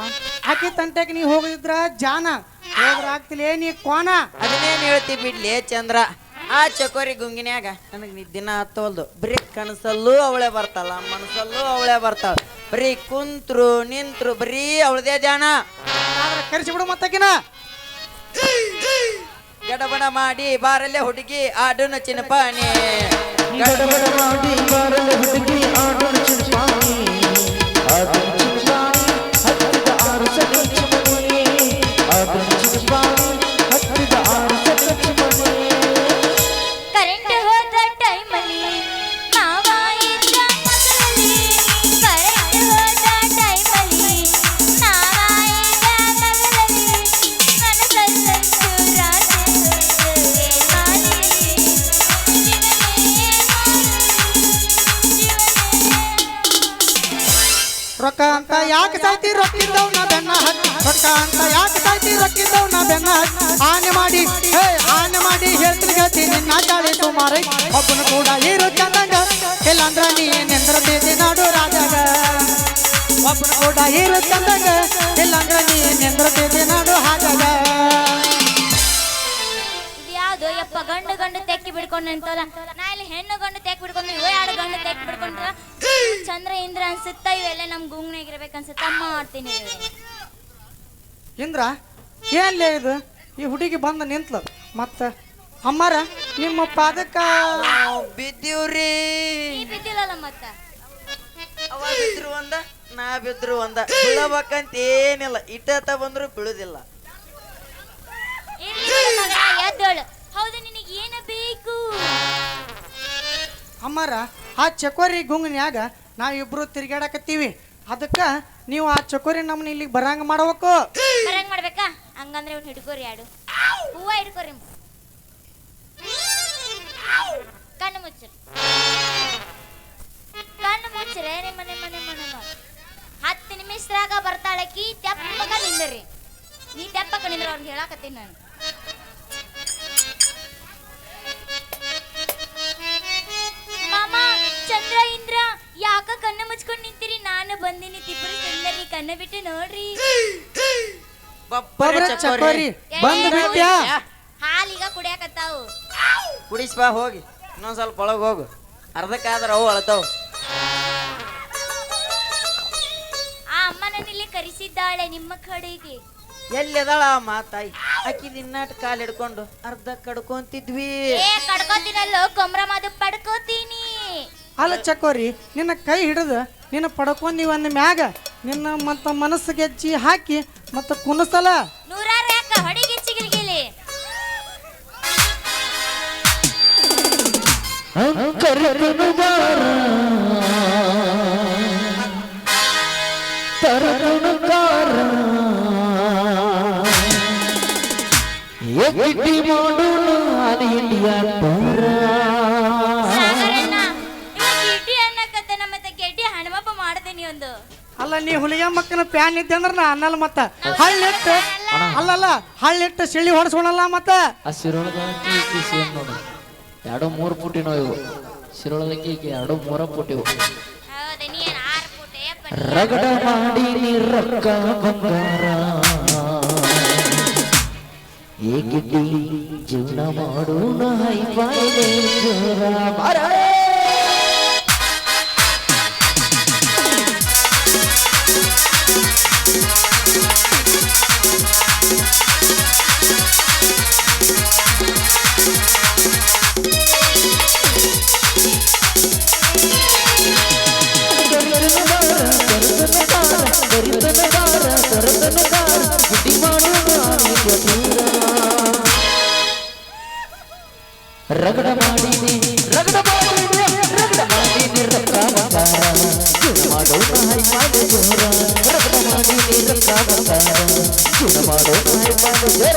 ಆಕಿ ತಂಟೆಗೆ ನೀ ಹೋಗಿದ್ರ ಜಾನ ಹೋದ್ರ ಆಗ್ತಿಲೇ ನೀ ಕೋನ. ಅದನ್ನೇನ್ ಹೇಳ್ತಿ ಬಿಡ್ಲಿ ಚಂದ್ರ. ಆ ಚಕೋರಿ ಗುಂಗಿನ್ಯಾಗ ನನಗ್ ನಿದ್ದಿನ ಹತ್ತವಲ್ದು. ಬರೀ ಕನಸಲ್ಲೂ ಅವಳೆ ಬರ್ತಾಳ, ಮನಸ್ಸಲ್ಲೂ ಅವಳೆ ಬರ್ತಾಳ. ಬರೀ ಕುಂತ್ರು ನಿಂತ್ರು ಬರೀ ಅವಳದೇ ಧ್ಯಾನ. ಕರೆಸಿ ಬಿಡು ಮತ್ತಕಿನ. ಗಡಬಡ ಮಾಡಿ ಬಾರಲ್ಲೇ ಹುಡುಗಿ ಆಡುನ ಚಿನ್ನಪಾಣಿ. ಗಡಬಡ ಮಾಡಿ ಬಾರಲ್ಲೇ ಹುಡುಗಿ ಆಡುನ ಚಿನ್ನಪಾಣಿ. ಆಡುನ ಚಿನ್ನಪಾಣಿ ಹತ್ತಿದ ಆರು ಸತಿ ಚಿಮ್ಮನಿ. ಆಡುನ ಚಿನ್ನಪಾಣಿ ಹತ್ತಿದ ಆರು ಸತಿ ಚಿಮ್ಮನಿ. ಕರೆಂಟ್ ಹೋದ ಟೈಮಲ್ಲಿ ಮಾವ ಇದ್ದ ಮಗಲಲ್ಲಿ. ಕರೆಂಟ್ ಹೋದ ಟೈಮಲ್ಲಿ ಮಾವ ಇದ್ದ ಮಗಲಲ್ಲಿ. ಮನಸ್ಸಲ್ಲಂತೂ ರಾತ್ರಿ ರೊಕ್ಕ ಅಂತ ಯಾಕೆ ಸಾಯ್ತಿ ರೊಕ್ಕಿದ್ದವ್ ನಾ ಬೆನ್ನ ಹತ್ತಿ. ರೊಕ್ಕ ಅಂತ ಯಾಕೆ ಸಾಯ್ತಿ ರೊಕ್ಕಿದ್ದವ್ ನಾ ಬೆನ್ನ ಹತ್ತಿ. ಆನೆ ಮಾಡಿ ಹೇಳ್ತೀನಿ ಗತಿ ನಿನ್ನ ಚಾಳಿ ಸುಮಾರು. ಒಬ್ಬನು ಕೂಡ ಇರು ಚಂದಂಗ ಇಲ್ಲಂದ್ರ ನೀ ನೆಂದ್ರತೇತಿ ನಾಡು ರಾಜಾಗ. ಒಬ್ಬನು ಕೂಡ ಇರು ಚಂದಂಗ ಇಲ್ಲಂದ್ರ ನೀ ನೆಂದ್ರತೇತಿ ನಾಡು ಹಾಜಾಗ. ಇದ್ಯಾವ್ದು ಯಪ್ಪ ಗಂಡು ತೆಕ್ಕಿ ಬಿಡ್ಕೊಂಡು ನಿಂತಲ್ಲ. ನಾ ಇಲ್ಲಿ ಹೆಣ್ಣು ಗಂಡು ತೆಕ್ಕಿ ಬಿಡ್ಕೊಂಡು ಇವ ಎರಡು ಗಂಡು ತೆಕ್ಕಿ ಬಿಡ್ಕೊಂಡ್ರ ಚಂದ್ರ ಇಂದ್ರ ಅನ್ಸುತ್ತ. ಇವೆಲ್ಲ ನಮ್ ಗುಂಗ್ನಾಗಿರ್ಬೇಕನ್ಸುತ್ತ. ಮಾಡ್ತೀನಿ ಇಂದ್ರ ಏನ್ಲೇ ಇದು? ಈ ಹುಡುಗಿ ಬಂದ ನಿಂತ್ಲು. ಮತ್ತ ಅಮ್ಮಾರ ನಿಮ್ಮ ಪಾದಕ್ಕ ಬಿದ್ದೀವ್ರಿ. ನೀ ಬಿದ್ದಿಲ್ಲಲ್ಲ ಮತ್ತ. ಅವ ಬಿದ್ರು ಒಂದ ನಾ ಬಿದ್ರು ಒಂದ. ಬೀಳಬೇಕಂತ ಏನಿಲ್ಲ, ಇಟ್ಟ ಬಂದ್ರು ಬೀಳುದಿಲ್ಲ. ಎದ್ದೋಳು. ಹೌದು, ನಿನಗೆ ಏನ ಬೇಕು? ಅಮ್ಮಾರ ಆ ಚಕೋರಿ ಗುಂಗ್ನ್ಯಾಗ ನಾವಿಬ್ರು ತಿರ್ಗಾಡಕತ್ತೀವಿ. ಅದಕ್ಕ ನೀವು ಆ ಚಕೋರಿ ನಮ್ಮನ್ನ ಇಲ್ಲಿಗೆ ಬರಂಗ ಮಾಡ್ಬೇಕು. ಬರಂಗ್ ಮಾಡ್ಬೇಕಾ? ಹಂಗಂದ್ರೆ ಇವ್ನು ಹಿಡ್ಕೋರಿ. ಯಾಡು ಹೂವ ಹಿಡ್ಕೋರಿ. ಕಣ್ಣು ಮುಚ್ಚರಿ, ಕಣ್ಣು ಮುಚ್ಚರೆ. ಮನೆ 10 ನಿಮಿಷದಾಗ ಬರ್ತಾಳಕಿ. ತೆಪ್ಪಕ ನಿಂದ್ರಿ. ನೀ ತೆಪ್ಪಕ ನಿಂದ್ರ ಅವ್ರಿಗೆ ಹೇಳಾಕತ್ತೀನಿ ನಾನು. ಮಾಮ ಚಂದ್ರ ಇಂದ್ರ ಯಾಕ ಕಣ್ಣು ಮುಚ್ಕೊಂಡು ನಿಂತೀರಿ? ನಾನು ಬಂದಿನಿ. ತಿಬ್ಬರು ಸುಂದರಿ, ಕಣ್ಣು ಬಿಟ್ಟು ನೋಡ್ರಿ. ಬಬ್ರ ಚಕೋರಿ ಬಂದು ಬಿಟ್ಟ್ಯಾ? ಹಾಲೀಗ ಕುಡಿಯಾಕತ್ತಾವು. ಕುಡಿಸ್ಬಾ ಹೋಗಿ. ಇನ್ನೊಂದ್ ಸ್ವಲ್ಪ ಒಳಗೆ ಹೋಗು. ಅರ್ಧಕ್ಕಾದ್ರ ಅವು ಅಳ್ತಾವ್. ಆ ಅಮ್ಮ ನನ್ನಿಲ್ಲಿ ಕರೆಸಿದ್ದಾಳೆ ನಿಮ್ಮ ಕಡೆಗೆ. ಎಲ್ಲಿದಾಳ ಆ ಮಾತಾಯಿ? ಆಕಿ ದಿನ್ನಾಟ ಕಾಲ್ ಹಿಡ್ಕೊಂಡು ಅರ್ಧ ಕಡ್ಕೊಂತಿದ್ವಿ. ಏ ಕಡ್ಕೋತೀನಲ್ಲೋ ಕೊಂಬ್ರಮಾದು ಪಡ್ಕೋತೀನಿ. ಅಲ್ಲ ಚಕೋರಿ, ನಿನ್ನ ಕೈ ಹಿಡಿದು ನಿನ್ನ ಪಡ್ಕೊಂಡಿ ಒಂದ್ ಮ್ಯಾಗ ನಿನ್ನ ಮತ್ತ ಮನಸ್ಸು ಗೆಜ್ಜಿ ಹಾಕಿ ಮತ್ತ ಕುಣಸಲ. ನೂರಾರು ಯಾಕ ಹೊಡಿಗೆ ಚಿಗಿರಿಗಿಲಿ. ಕರೆದನು ಬಾರ ತರದನು ಕಾರ ಎಗಿಟಿ ಮಾಡೋಣ ಅದು ಇಂಡಿಯಾ ಪರ. ಸಾಗರಣ್ಣ ಇವಾಗ ಇಟಿ ಅನ್ನಕತ್ತ. ನಮ್ಮ ಒಂದು ಅಲ್ಲ ನೀ ಹುಲಿಗೆ ಮಕ್ಕನ ಪ್ಯಾನ್ ಇದ್ದೆ ಅಂದ್ರೆ ನಾ ಅನ್ನಲ್ಲ ಮತ್ತ ಹಳ್ಳಿಟ್ಟು ಅಲ್ಲಲ್ಲ ಹಳ್ಳಿಟ್ಟು ಸಿಳ್ಳಿ ಹೊಡ್ಸ್ಕೊಳಲ್ಲ ಮತ್ತ ಆ ಶಿರೋಳದ ಈಕಿ ಸೇಮ್ ನೋಡು 2-3 ಪುಟಿನೋ ಇವು ಶಿರೋಳದಕ್ಕೆ ಈಕೆ 2-3 ಪುಟಿವು ಹೌದು ನೀ ಏನ್ 6 ಫುಟ್ ರಗಡ ಮಾಡಿ ನೀ ರೊಕ್ಕ ಬಂಗಾರ ಏಕಿಟ್ಟಿ ಜೀವನ ಮಾಡೋಣ ಹೈಫೈ ಜೋರ ಬಾರ ರಗಡ ಮಾಡಿನಿ ರಗಡ ಮಾಡಿನಿ ರಗಡ ಮಾಡಿನಿ ರೊಕ್ಕ ಬಂಗಾರ ಜೀವನ ಮಾಡೋಣ ಹೈಫೈ ಜೋರ ರಗಡ ಮಾಡಿನಿ ರೊಕ್ಕ ಬಂಗಾರ ಜೀವನ ಮಾಡೋಣ ಹೈಫೈ ಜೋರ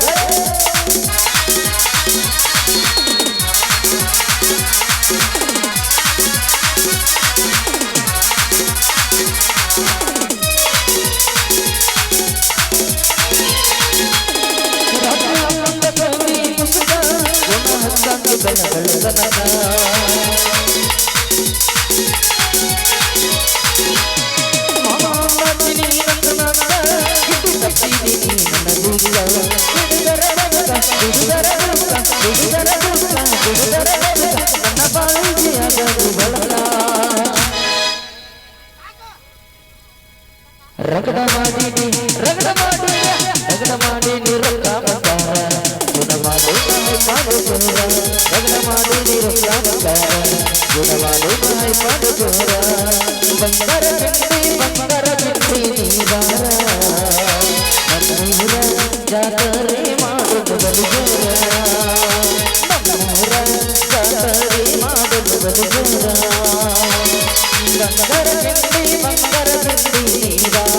ರಗಡ ಮಾಡಿನಿ ರಗಡ ಮಾಡಿ ರಗಡ ಮಾಡಿನಿ ರೊಕ್ಕ ಬಂಗಾರ ಗುಣ ಮಾಡೋಣ ಹೈಫೈ ಜೋರ ರಗಡ ಮಾಡಿನಿ ರೊಕ್ಕ ಬಂಗಾರ ಗುಣ ಮಾಡೋಣ ಹೈಫೈ ಜೋರ ಬಂಗಾರ ಗಿಟ್ಟಿ ನೀರಾರ ನಮ್ಮೂರ ಜಾತ್ರೆ ಮಾಡೋದು ಬಲು ಜೋರ ನಮ್ಮೂರ ಜಾತ್ರೆ ಮಾಡೋದು ಬಲು ಜೋರ ಬಂಗಾರ ಗಿಟ್ಟಿ ನೀರಾರ